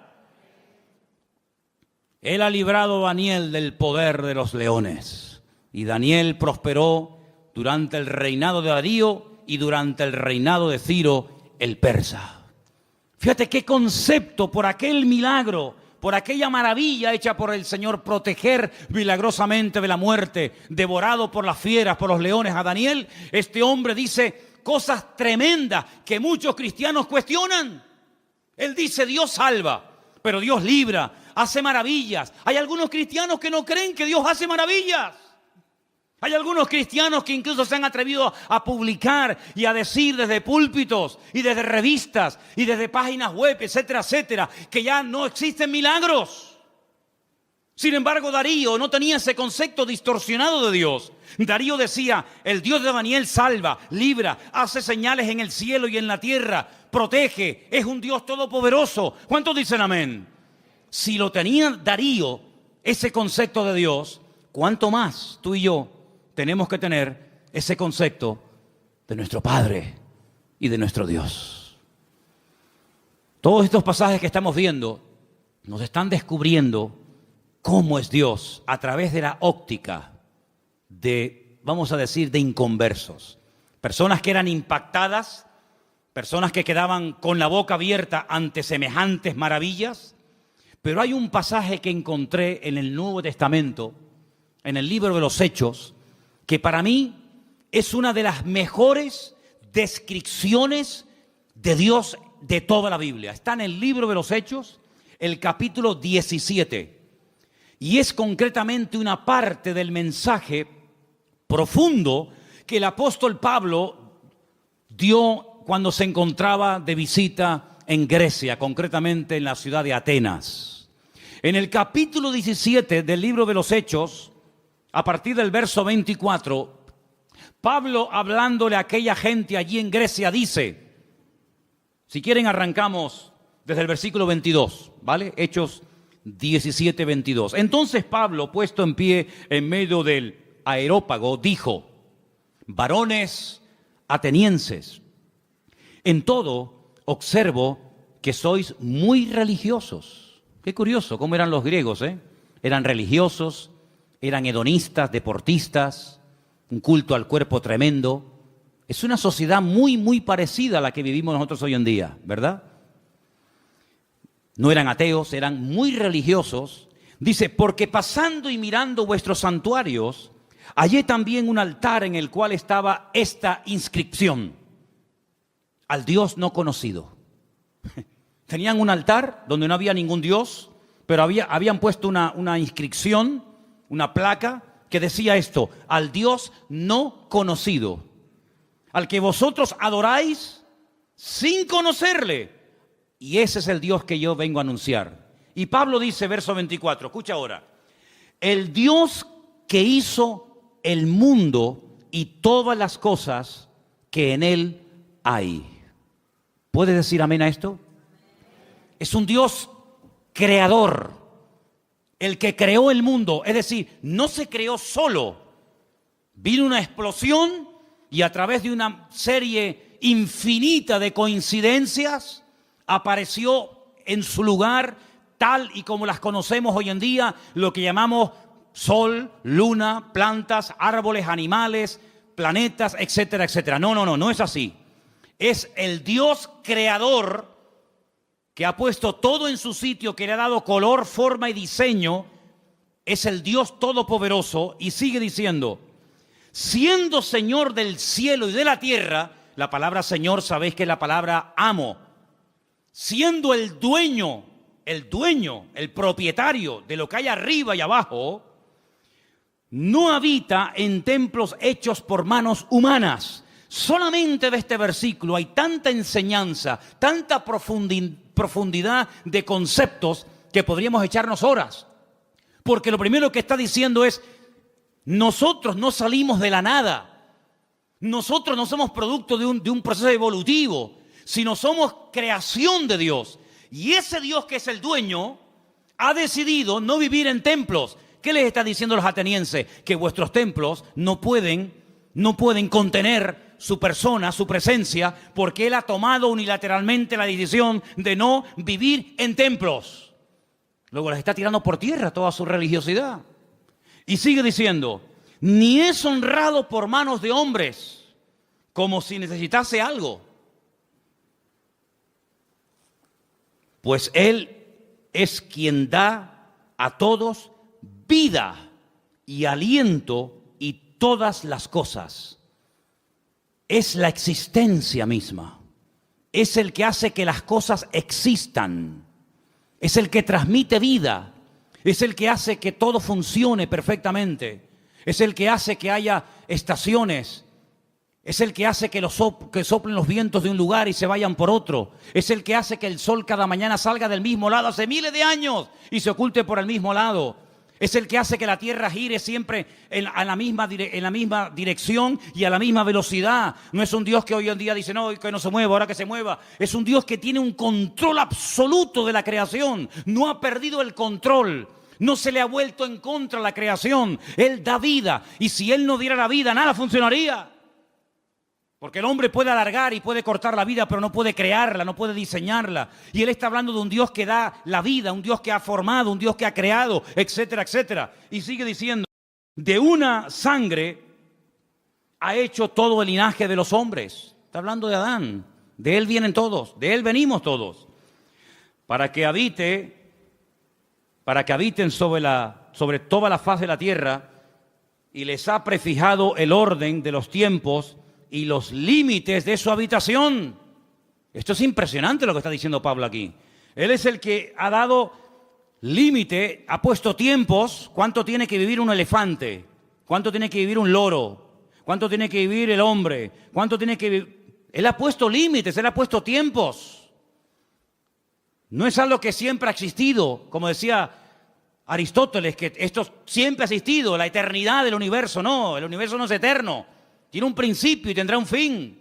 Él ha librado a Daniel del poder de los leones. Y Daniel prosperó durante el reinado de Darío y durante el reinado de Ciro el persa. Fíjate qué concepto por aquel milagro, por aquella maravilla hecha por el Señor, proteger milagrosamente de la muerte, devorado por las fieras, por los leones a Daniel. Este hombre dice cosas tremendas que muchos cristianos cuestionan. Él dice: Dios salva, pero Dios libra, hace maravillas. Hay algunos cristianos que no creen que Dios hace maravillas. Hay algunos cristianos que incluso se han atrevido a publicar y a decir desde púlpitos y desde revistas y desde páginas web, etcétera, etcétera, que ya no existen milagros. Sin embargo, Darío no tenía ese concepto distorsionado de Dios. Darío decía: el Dios de Daniel salva, libra, hace señales en el cielo y en la tierra, protege, es un Dios todopoderoso. ¿Cuántos dicen amén? Si lo tenía Darío, ese concepto de Dios, ¿cuánto más tú y yo tenemos que tener ese concepto de nuestro Padre y de nuestro Dios? Todos estos pasajes que estamos viendo nos están descubriendo cómo es Dios a través de la óptica de, vamos a decir, de inconversos. Personas que eran impactadas, personas que quedaban con la boca abierta ante semejantes maravillas. Pero hay un pasaje que encontré en el Nuevo Testamento, en el libro de los Hechos, que para mí es una de las mejores descripciones de Dios de toda la Biblia. Está en el libro de los Hechos, el capítulo 17. Y es concretamente una parte del mensaje profundo que el apóstol Pablo dio cuando se encontraba de visita en Grecia, concretamente en la ciudad de Atenas. En el capítulo 17 del libro de los Hechos, a partir del verso 24, Pablo, hablándole a aquella gente allí en Grecia, dice, si quieren arrancamos desde el versículo 22, ¿vale? Hechos 17, 22. Entonces Pablo, puesto en pie en medio del Areópago, dijo: varones atenienses, en todo observo que sois muy religiosos. Qué curioso cómo eran los griegos, ¿eh? Eran religiosos, eran hedonistas, deportistas, un culto al cuerpo tremendo. Es una sociedad muy, muy parecida a la que vivimos nosotros hoy en día, ¿verdad? No eran ateos, eran muy religiosos. Dice, porque pasando y mirando vuestros santuarios, hallé también un altar en el cual estaba esta inscripción: al Dios no conocido. Tenían un altar donde no había ningún Dios, pero habían puesto una inscripción, una placa que decía esto: al Dios no conocido, al que vosotros adoráis sin conocerle. Y ese es el Dios que yo vengo a anunciar. Y Pablo dice, verso 24, escucha ahora: el Dios que hizo el mundo y todas las cosas que en él hay. ¿Puede decir amén a esto? Es un Dios creador, el que creó el mundo. Es decir, no se creó solo. Vino una explosión y a través de una serie infinita de coincidencias apareció en su lugar, tal y como las conocemos hoy en día, lo que llamamos sol, luna, plantas, árboles, animales, planetas, etcétera, etcétera. No es así. Es el Dios creador que ha puesto todo en su sitio, que le ha dado color, forma y diseño. Es el Dios todopoderoso. Y sigue diciendo, siendo Señor del cielo y de la tierra. La palabra Señor, sabéis que es la palabra amo. Siendo el dueño, el propietario de lo que hay arriba y abajo, no habita en templos hechos por manos humanas. Solamente de este versículo hay tanta enseñanza, tanta profundidad de conceptos que podríamos echarnos horas. Porque lo primero que está diciendo es, nosotros no salimos de la nada. Nosotros no somos producto de un proceso evolutivo, sino somos creación de Dios. Y ese Dios que es el dueño ha decidido no vivir en templos. ¿Qué les está diciendo los atenienses? Que vuestros templos no pueden contener su persona, su presencia, porque Él ha tomado unilateralmente la decisión de no vivir en templos. Luego les está tirando por tierra toda su religiosidad. Y sigue diciendo, ni es honrado por manos de hombres, como si necesitase algo. Pues Él es quien da a todos vida y aliento y todas las cosas. Es la existencia misma. Es el que hace que las cosas existan. Es el que transmite vida. Es el que hace que todo funcione perfectamente. Es el que hace que haya estaciones. Es el que hace que soplen los vientos de un lugar y se vayan por otro. Es el que hace que el sol cada mañana salga del mismo lado hace miles de años y se oculte por el mismo lado. Es el que hace que la tierra gire siempre en la misma dirección y a la misma velocidad. No es un Dios que hoy en día dice, no, que no se mueva, ahora que se mueva. Es un Dios que tiene un control absoluto de la creación. No ha perdido el control. No se le ha vuelto en contra la creación. Él da vida. Y si Él no diera la vida, nada funcionaría. Porque el hombre puede alargar y puede cortar la vida, pero no puede crearla, no puede diseñarla. Y Él está hablando de un Dios que da la vida, un Dios que ha formado, un Dios que ha creado, etcétera, etcétera. Y sigue diciendo, de una sangre ha hecho todo el linaje de los hombres. Está hablando de Adán. De Él vienen todos, de Él venimos todos. Para que habiten sobre toda la faz de la tierra, y les ha prefijado el orden de los tiempos y los límites de su habitación. Esto es impresionante lo que está diciendo Pablo aquí. Él es el que ha dado límite, ha puesto tiempos. ¿Cuánto tiene que vivir un elefante? ¿Cuánto tiene que vivir un loro? ¿Cuánto tiene que vivir el hombre? ¿Cuánto tiene que vivir? Él ha puesto límites, Él ha puesto tiempos. No es algo que siempre ha existido, como decía Aristóteles, que esto siempre ha existido, la eternidad del universo. No, el universo no es eterno. Tiene un principio y tendrá un fin.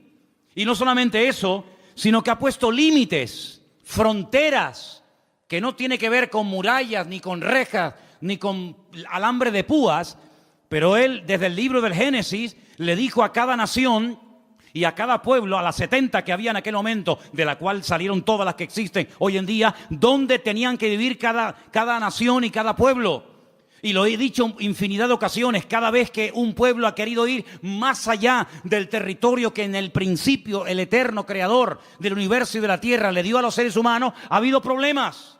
Y no solamente eso, sino que ha puesto límites, fronteras, que no tiene que ver con murallas, ni con rejas, ni con alambre de púas. Pero Él, desde el libro del Génesis, le dijo a cada nación y a cada pueblo, a las 70 que había en aquel momento, de la cual salieron todas las que existen hoy en día, dónde tenían que vivir cada nación y cada pueblo. Y lo he dicho infinidad de ocasiones, cada vez que un pueblo ha querido ir más allá del territorio que en el principio el eterno creador del universo y de la tierra le dio a los seres humanos, ha habido problemas.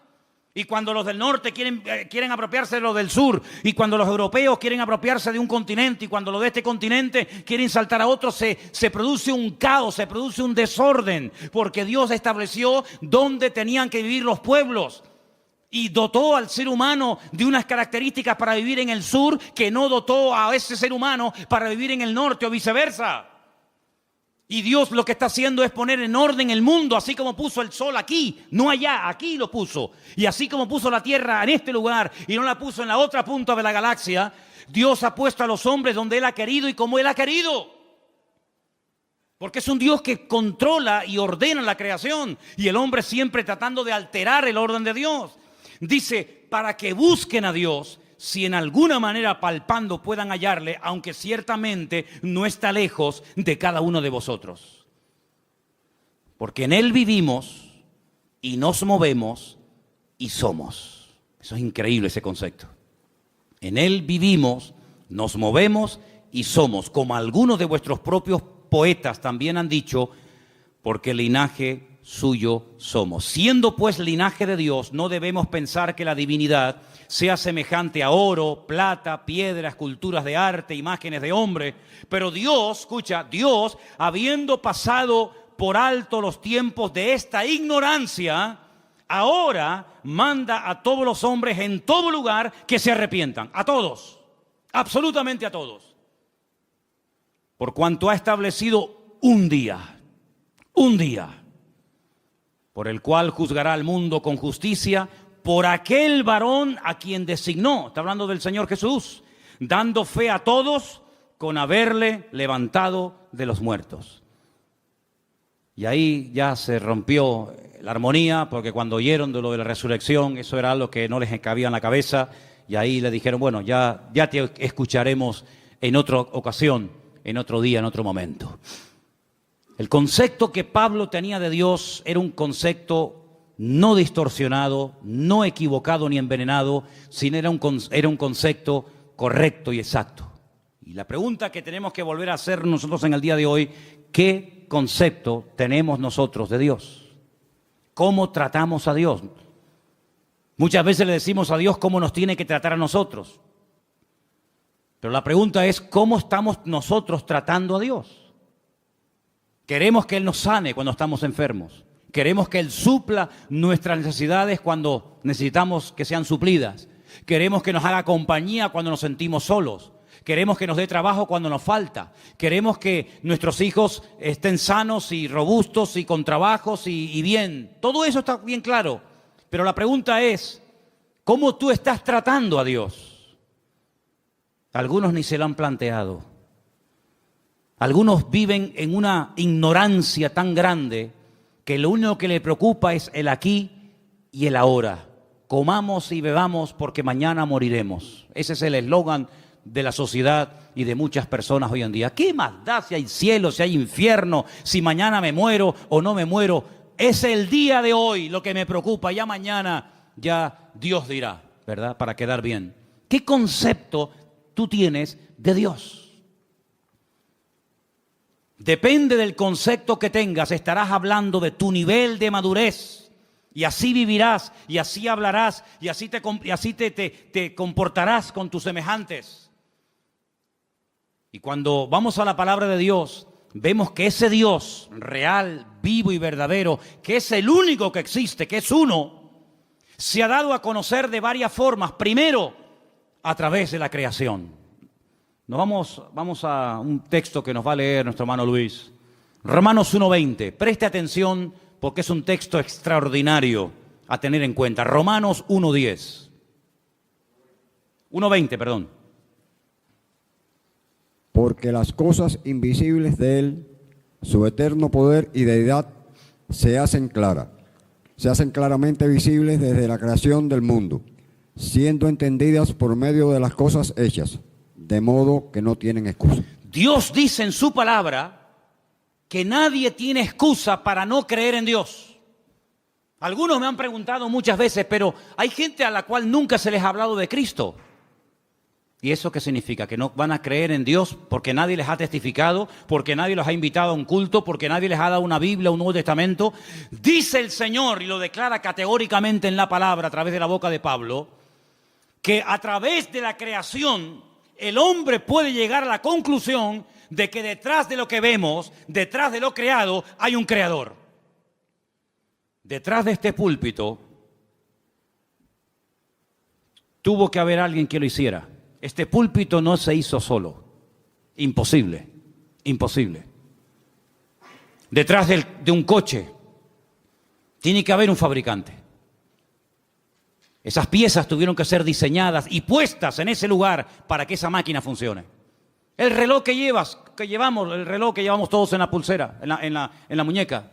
Y cuando los del norte quieren apropiarse de los del sur, y cuando los europeos quieren apropiarse de un continente, y cuando los de este continente quieren saltar a otro, se produce un caos, se produce un desorden, porque Dios estableció dónde tenían que vivir los pueblos. Y dotó al ser humano de unas características para vivir en el sur que no dotó a ese ser humano para vivir en el norte o viceversa. Y Dios lo que está haciendo es poner en orden el mundo, así como puso el sol aquí, no allá, aquí lo puso. Y así como puso la tierra en este lugar y no la puso en la otra punta de la galaxia, Dios ha puesto a los hombres donde Él ha querido y como Él ha querido. Porque es un Dios que controla y ordena la creación, y el hombre siempre tratando de alterar el orden de Dios. Dice, para que busquen a Dios, si en alguna manera palpando puedan hallarle, aunque ciertamente no está lejos de cada uno de vosotros. Porque en Él vivimos y nos movemos y somos. Eso es increíble, ese concepto. En Él vivimos, nos movemos y somos, como algunos de vuestros propios poetas también han dicho, porque linaje suyo somos. Siendo pues linaje de Dios, no debemos pensar que la divinidad sea semejante a oro, plata, piedra, esculturas de arte, imágenes de hombre. Pero Dios, escucha, Dios, habiendo pasado por alto los tiempos de esta ignorancia, ahora manda a todos los hombres en todo lugar que se arrepientan. A todos, absolutamente a todos. Por cuanto ha establecido un día, por el cual juzgará al mundo con justicia por aquel varón a quien designó. Está hablando del Señor Jesús, dando fe a todos con haberle levantado de los muertos. Y ahí ya se rompió la armonía, porque cuando oyeron de lo de la resurrección, eso era algo que no les cabía en la cabeza, y ahí le dijeron, bueno, ya te escucharemos en otra ocasión, en otro día, en otro momento. El concepto que Pablo tenía de Dios era un concepto no distorsionado, no equivocado ni envenenado, sino era un concepto correcto y exacto. Y la pregunta que tenemos que volver a hacer nosotros en el día de hoy, ¿qué concepto tenemos nosotros de Dios? ¿Cómo tratamos a Dios? Muchas veces le decimos a Dios cómo nos tiene que tratar a nosotros. Pero la pregunta es, ¿cómo estamos nosotros tratando a Dios? Queremos que Él nos sane cuando estamos enfermos. Queremos que Él supla nuestras necesidades cuando necesitamos que sean suplidas. Queremos que nos haga compañía cuando nos sentimos solos. Queremos que nos dé trabajo cuando nos falta. Queremos que nuestros hijos estén sanos y robustos y con trabajos y bien. Todo eso está bien claro. Pero la pregunta es, ¿cómo tú estás tratando a Dios? Algunos ni se lo han planteado. Algunos viven en una ignorancia tan grande que lo único que le preocupa es el aquí y el ahora. Comamos y bebamos porque mañana moriremos. Ese es el eslogan de la sociedad y de muchas personas hoy en día. ¿Qué más da si hay cielo, si hay infierno, si mañana me muero o no me muero? Es el día de hoy lo que me preocupa. Ya mañana ya Dios dirá, ¿verdad? Para quedar bien. ¿Qué concepto tú tienes de Dios? Depende del concepto que tengas, estarás hablando de tu nivel de madurez. Y así vivirás, y así hablarás, y así te comportarás con tus semejantes. Y cuando vamos a la palabra de Dios, vemos que ese Dios real, vivo y verdadero, que es el único que existe, que es uno, se ha dado a conocer de varias formas. Primero, a través de la creación. Vamos a un texto que nos va a leer nuestro hermano Luis. Romanos 1:20. Preste atención porque es un texto extraordinario a tener en cuenta. Romanos 1:10. 1:20, perdón. Porque las cosas invisibles de Él, su eterno poder y deidad, se hacen claramente visibles desde la creación del mundo, siendo entendidas por medio de las cosas hechas, de modo que no tienen excusa. Dios dice en su palabra que nadie tiene excusa para no creer en Dios. Algunos me han preguntado muchas veces, pero hay gente a la cual nunca se les ha hablado de Cristo. ¿Y eso qué significa? ¿Que no van a creer en Dios porque nadie les ha testificado, porque nadie los ha invitado a un culto, porque nadie les ha dado una Biblia, un Nuevo Testamento? Dice el Señor, y lo declara categóricamente en la palabra a través de la boca de Pablo, que a través de la creación el hombre puede llegar a la conclusión de que detrás de lo que vemos, detrás de lo creado, hay un creador. Detrás de este púlpito tuvo que haber alguien que lo hiciera. Este púlpito no se hizo solo. Imposible, imposible. Detrás de un coche tiene que haber un fabricante. Esas piezas tuvieron que ser diseñadas y puestas en ese lugar para que esa máquina funcione. El reloj que llevamos, el reloj que llevamos todos en la pulsera, en la muñeca.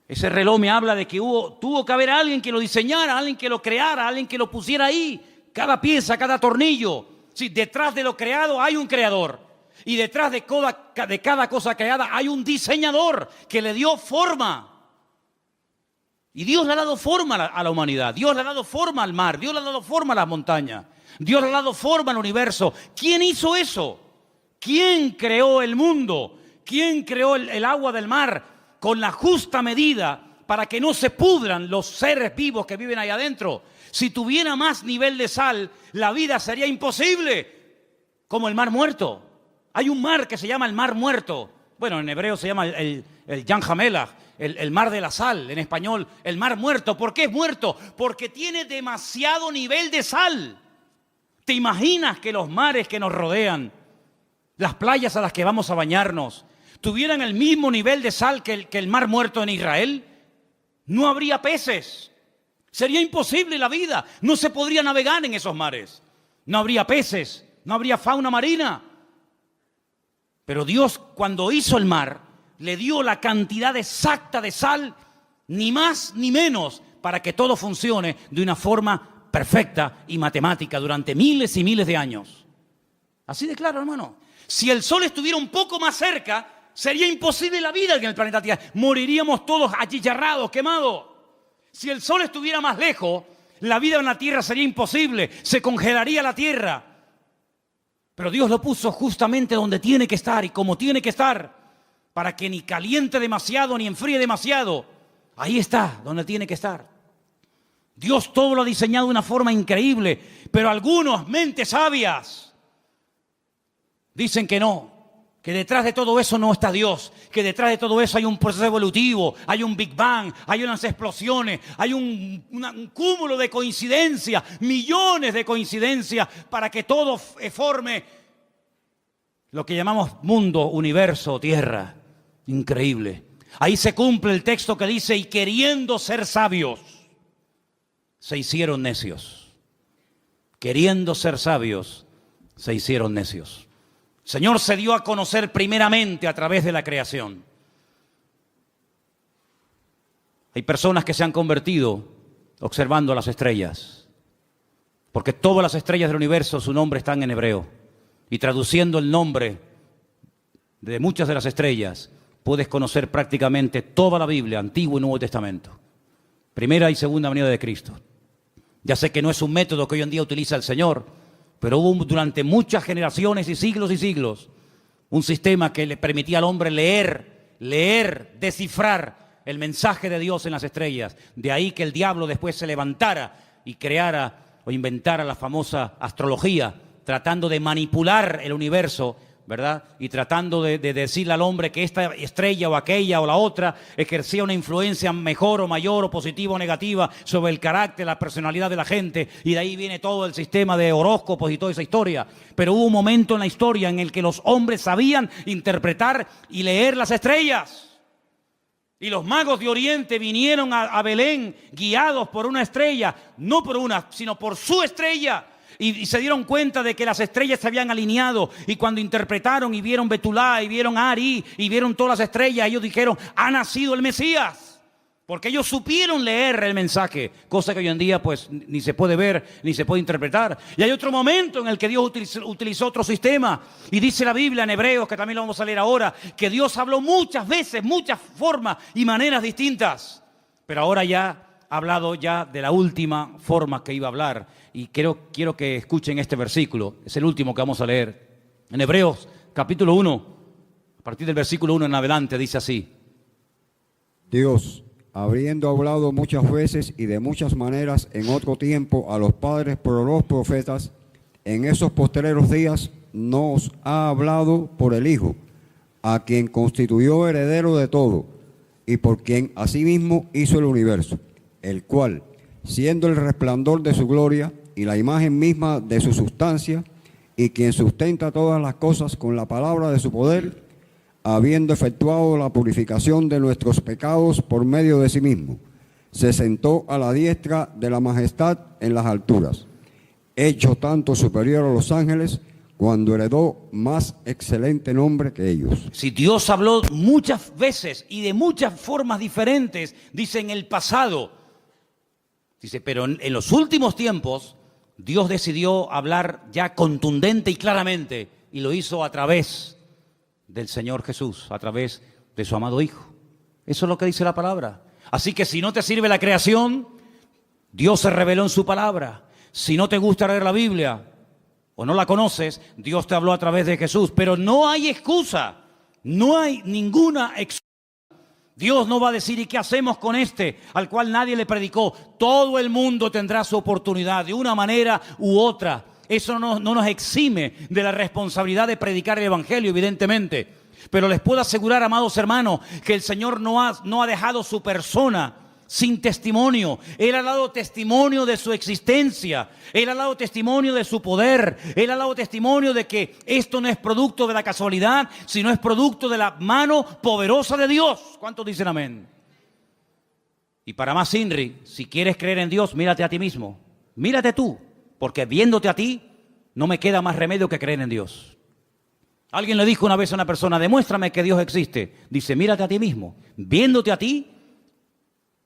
Ese reloj me habla de que tuvo que haber alguien que lo diseñara, alguien que lo creara, alguien que lo pusiera ahí. Cada pieza, cada tornillo. Sí, detrás de lo creado hay un creador. Y detrás de cada cosa creada hay un diseñador que le dio forma. Y Dios le ha dado forma a la humanidad. Dios le ha dado forma al mar. Dios le ha dado forma a las montañas. Dios le ha dado forma al universo. ¿Quién hizo eso? ¿Quién creó el mundo? ¿Quién creó el agua del mar con la justa medida para que no se pudran los seres vivos que viven ahí adentro? Si tuviera más nivel de sal, la vida sería imposible, como el mar muerto. Hay un mar que se llama el mar muerto. Bueno, en hebreo se llama el Yam HaMelach, el mar de la sal. En español, el mar muerto. ¿Por qué es muerto? Porque tiene demasiado nivel de sal. ¿Te imaginas que los mares que nos rodean, las playas a las que vamos a bañarnos, tuvieran el mismo nivel de sal que el mar muerto en Israel? No habría peces. Sería imposible la vida. No se podría navegar en esos mares. No habría peces, no habría fauna marina. Pero Dios, cuando hizo el mar, le dio la cantidad exacta de sal, ni más ni menos, para que todo funcione de una forma perfecta y matemática durante miles y miles de años. Así de claro, hermano. Si el sol estuviera un poco más cerca, sería imposible la vida en el planeta Tierra. Moriríamos todos achicharrados, quemados. Si el sol estuviera más lejos, la vida en la Tierra sería imposible. Se congelaría la Tierra. Pero Dios lo puso justamente donde tiene que estar y como tiene que estar, para que ni caliente demasiado ni enfríe demasiado. Ahí está, donde tiene que estar. Dios todo lo ha diseñado de una forma increíble, pero algunos, mentes sabias, dicen que no, que detrás de todo eso no está Dios, que detrás de todo eso hay un proceso evolutivo, hay un Big Bang, hay unas explosiones, hay un cúmulo de coincidencias, millones de coincidencias para que todo forme lo que llamamos mundo, universo, tierra. Increíble. Ahí se cumple el texto que dice, y queriendo ser sabios, se hicieron necios. Queriendo ser sabios, se hicieron necios. El Señor se dio a conocer primeramente a través de la creación. Hay personas que se han convertido observando las estrellas, porque todas las estrellas del universo, su nombre está en hebreo. Y traduciendo el nombre de muchas de las estrellas, puedes conocer prácticamente toda la Biblia, Antiguo y Nuevo Testamento. Primera y segunda venida de Cristo. Ya sé que no es un método que hoy en día utiliza el Señor, pero hubo durante muchas generaciones y siglos, un sistema que le permitía al hombre leer, descifrar el mensaje de Dios en las estrellas. De ahí que el diablo después se levantara y creara o inventara la famosa astrología, tratando de manipular el universo, ¿verdad? Y tratando de decirle al hombre que esta estrella o aquella o la otra ejercía una influencia mejor o mayor o positiva o negativa sobre el carácter, la personalidad de la gente. Y de ahí viene todo el sistema de horóscopos y toda esa historia. Pero hubo un momento en la historia en el que los hombres sabían interpretar y leer las estrellas. Y los magos de Oriente vinieron a Belén guiados por una estrella, no por una, sino por su estrella. Y se dieron cuenta de que las estrellas se habían alineado. Y cuando interpretaron y vieron Betulá y vieron Ari y vieron todas las estrellas, ellos dijeron, ha nacido el Mesías. Porque ellos supieron leer el mensaje, cosa que hoy en día pues ni se puede ver, ni se puede interpretar. Y hay otro momento en el que Dios utilizó otro sistema. Y dice la Biblia en Hebreos, que también lo vamos a leer ahora, que Dios habló muchas veces, muchas formas y maneras distintas. Pero ahora ya ha hablado ya de la última forma que iba a hablar. Y quiero que escuchen este versículo. Es el último que vamos a leer. En Hebreos capítulo 1, a partir del versículo 1 en adelante, dice así. Dios, habiendo hablado muchas veces y de muchas maneras en otro tiempo a los padres por los profetas, en esos postreros días nos ha hablado por el Hijo, a quien constituyó heredero de todo, y por quien asimismo hizo el universo, el cual, siendo el resplandor de su gloria y la imagen misma de su sustancia, y quien sustenta todas las cosas con la palabra de su poder, habiendo efectuado la purificación de nuestros pecados por medio de sí mismo, se sentó a la diestra de la majestad en las alturas, hecho tanto superior a los ángeles, cuando heredó más excelente nombre que ellos. Si Dios habló muchas veces y de muchas formas diferentes, dice en el pasado, dice, pero en los últimos tiempos, Dios decidió hablar ya contundente y claramente, y lo hizo a través del Señor Jesús, a través de su amado Hijo. Eso es lo que dice la palabra. Así que si no te sirve la creación, Dios se reveló en su palabra. Si no te gusta leer la Biblia o no la conoces, Dios te habló a través de Jesús. Pero no hay excusa, no hay ninguna excusa. Dios no va a decir, ¿y qué hacemos con este al cual nadie le predicó? Todo el mundo tendrá su oportunidad de una manera u otra. Eso no nos exime de la responsabilidad de predicar el Evangelio, evidentemente. Pero les puedo asegurar, amados hermanos, que el Señor no ha dejado su persona sin testimonio. Él ha dado testimonio de su existencia. Él ha dado testimonio de su poder. Él ha dado testimonio de que esto no es producto de la casualidad, sino es producto de la mano poderosa de Dios. ¿Cuántos dicen amén? Y para más Inri, si quieres creer en Dios, mírate a ti mismo. Mírate tú, porque viéndote a ti, no me queda más remedio que creer en Dios. Alguien le dijo una vez a una persona, demuéstrame que Dios existe. Dice, mírate a ti mismo. Viéndote a ti,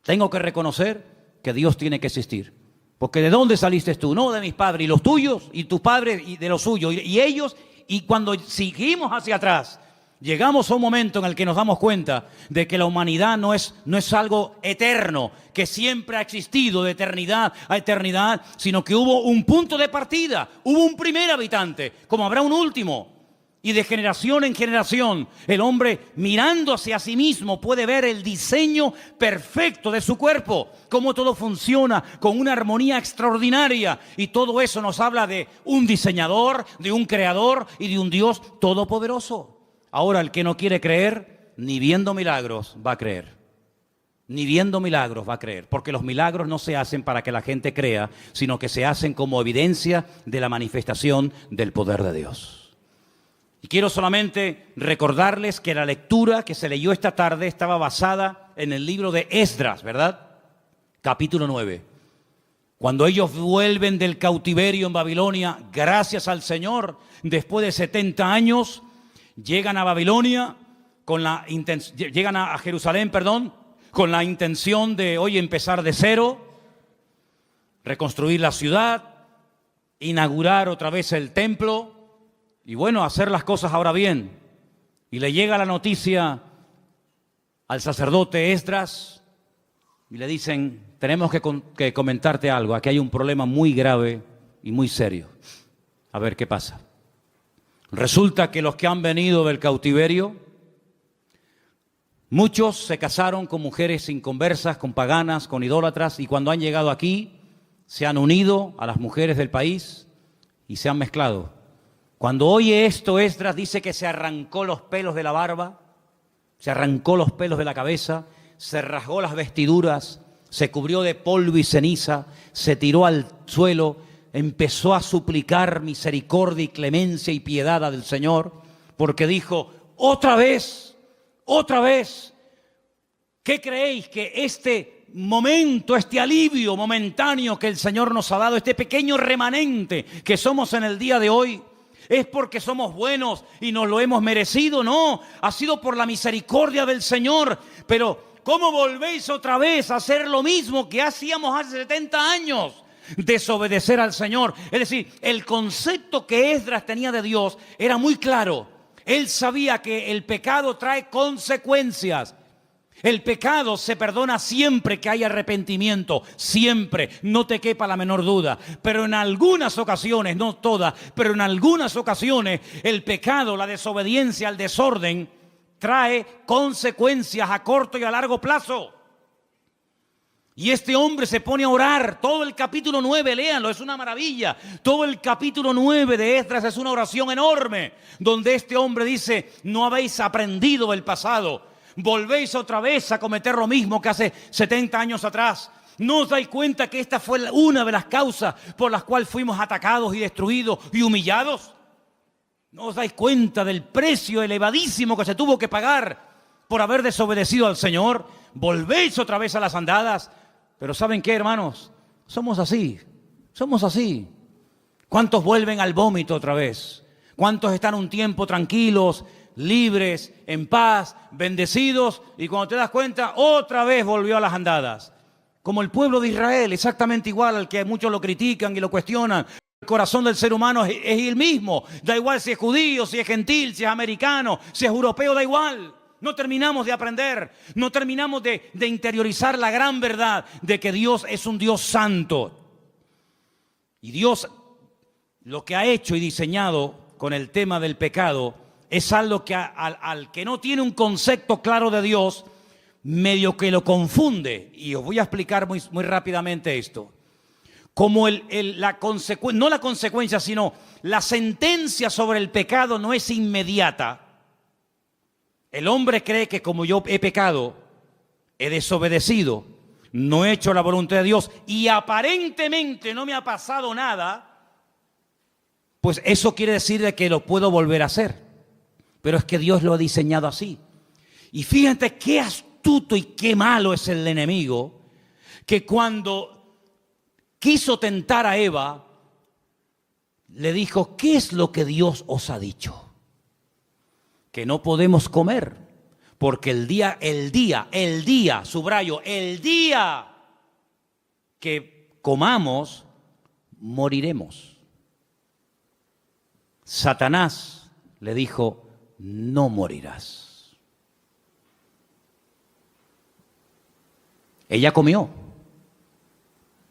tengo que reconocer que Dios tiene que existir. Porque ¿de dónde saliste tú? No, de mis padres y los tuyos, y tus padres y de los suyos, y ellos. Y cuando seguimos hacia atrás, Llegamos a un momento en el que nos damos cuenta de que la humanidad no es algo eterno, que siempre ha existido de eternidad a eternidad, sino que hubo un punto de partida, hubo un primer habitante, como habrá un último. Y de generación en generación, el hombre mirando hacia sí mismo puede ver el diseño perfecto de su cuerpo, cómo todo funciona con una armonía extraordinaria. Y todo eso nos habla de un diseñador, de un creador y de un Dios todopoderoso. Ahora, el que no quiere creer, ni viendo milagros va a creer. Ni viendo milagros va a creer, porque los milagros no se hacen para que la gente crea, sino que se hacen como evidencia de la manifestación del poder de Dios. Y quiero solamente recordarles que la lectura que se leyó esta tarde estaba basada en el libro de Esdras, ¿verdad? Capítulo 9. Cuando ellos vuelven del cautiverio en Babilonia, gracias al Señor, después de 70 años, llegan a Babilonia, llegan a Jerusalén, con la intención de hoy empezar de cero, reconstruir la ciudad, inaugurar otra vez el templo, y bueno, hacer las cosas ahora bien. Y le llega la noticia al sacerdote Esdras y le dicen: tenemos que comentarte algo, aquí hay un problema muy grave y muy serio. A ver qué pasa. Resulta que los que han venido del cautiverio, muchos se casaron con mujeres inconversas, con paganas, con idólatras, y cuando han llegado aquí se han unido a las mujeres del país y se han mezclado. Cuando oye esto, Esdras dice que se arrancó los pelos de la barba, se arrancó los pelos de la cabeza, se rasgó las vestiduras, se cubrió de polvo y ceniza, se tiró al suelo, empezó a suplicar misericordia y clemencia y piedad del Señor, porque dijo: otra vez, ¿qué creéis que este momento, este alivio momentáneo que el Señor nos ha dado, este pequeño remanente que somos en el día de hoy, es porque somos buenos y nos lo hemos merecido? No, ha sido por la misericordia del Señor. Pero ¿cómo volvéis otra vez a hacer lo mismo que hacíamos hace 70 años? Desobedecer al Señor. Es decir, el concepto que Esdras tenía de Dios era muy claro. Él sabía que el pecado trae consecuencias. El pecado se perdona siempre que hay arrepentimiento, siempre, no te quepa la menor duda. Pero en algunas ocasiones, no todas, pero en algunas ocasiones el pecado, la desobediencia, el desorden trae consecuencias a corto y a largo plazo. Y este hombre se pone a orar, todo el capítulo 9, léanlo, es una maravilla. Todo el capítulo 9 de Esdras es una oración enorme, donde este hombre dice: no habéis aprendido del pasado. Volvéis otra vez a cometer lo mismo que hace 70 años atrás. ¿No os dais cuenta que esta fue una de las causas por las cuales fuimos atacados y destruidos y humillados? ¿No os dais cuenta del precio elevadísimo que se tuvo que pagar por haber desobedecido al Señor? Volvéis otra vez a las andadas. Pero ¿saben qué, hermanos? Somos así. ¿Cuántos vuelven al vómito otra vez? ¿Cuántos están un tiempo tranquilos, libres, en paz, bendecidos, y cuando te das cuenta, otra vez volvió a las andadas? Como el pueblo de Israel, exactamente igual, al que muchos lo critican y lo cuestionan. El corazón del ser humano es el mismo. Da igual si es judío, si es gentil, si es americano, si es europeo, da igual. No terminamos de aprender, no terminamos de interiorizar la gran verdad de que Dios es un Dios santo. Y Dios lo que ha hecho y diseñado con el tema del pecado es algo que al que no tiene un concepto claro de Dios, medio que lo confunde. Y os voy a explicar muy rápidamente esto. Como no la consecuencia, sino la sentencia sobre el pecado no es inmediata. El hombre cree que como yo he pecado, he desobedecido, no he hecho la voluntad de Dios y aparentemente no me ha pasado nada, pues eso quiere decir de que lo puedo volver a hacer. Pero es que Dios lo ha diseñado así. Y fíjate qué astuto y qué malo es el enemigo, que cuando quiso tentar a Eva, le dijo: ¿qué es lo que Dios os ha dicho? Que no podemos comer, porque el día, subrayo, el día que comamos, moriremos. Satanás le dijo: no morirás. Ella comió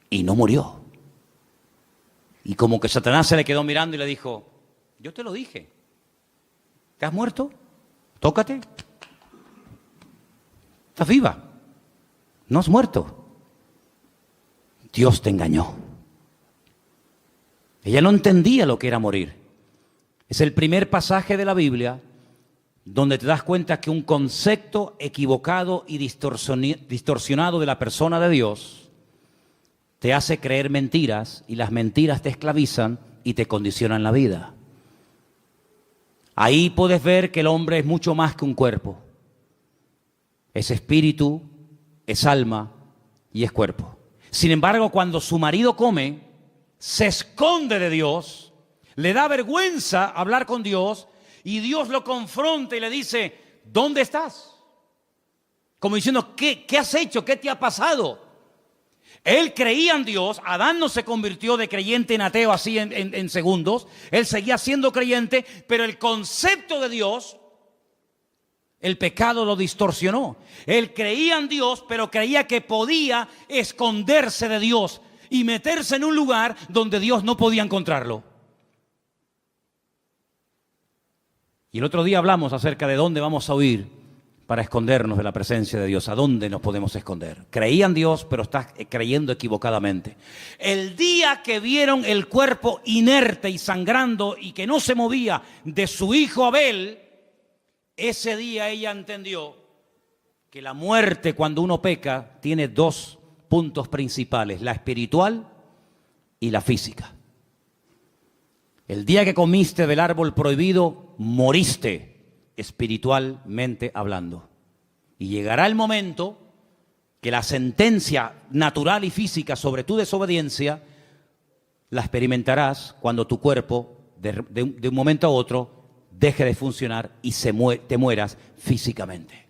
y no murió. Y como que Satanás se le quedó mirando y le dijo, yo te lo dije, ¿te has muerto? Tócate. Estás viva, no has muerto. Dios te engañó. Ella no entendía lo que era morir. Es el primer pasaje de la Biblia donde te das cuenta que un concepto equivocado y distorsionado de la persona de Dios te hace creer mentiras, y las mentiras te esclavizan y te condicionan la vida. Ahí puedes ver que el hombre es mucho más que un cuerpo. Es espíritu, es alma y es cuerpo. Sin embargo, cuando su marido come, se esconde de Dios, le da vergüenza hablar con Dios, y Dios lo confronta y le dice, ¿dónde estás? Como diciendo, ¿qué has hecho? ¿Qué te ha pasado? Él creía en Dios. Adán no se convirtió de creyente en ateo así en segundos. Él seguía siendo creyente, pero el concepto de Dios, el pecado lo distorsionó. Él creía en Dios, pero creía que podía esconderse de Dios y meterse en un lugar donde Dios no podía encontrarlo. Y el otro día hablamos acerca de dónde vamos a huir para escondernos de la presencia de Dios. ¿A dónde nos podemos esconder? Creía en Dios, pero estás creyendo equivocadamente. El día que vieron el cuerpo inerte y sangrando y que no se movía de su hijo Abel, ese día ella entendió que la muerte, cuando uno peca, tiene dos puntos principales: la espiritual y la física. El día que comiste del árbol prohibido, moriste espiritualmente hablando. Y llegará el momento que la sentencia natural y física sobre tu desobediencia la experimentarás cuando tu cuerpo de un momento a otro deje de funcionar y te mueras físicamente.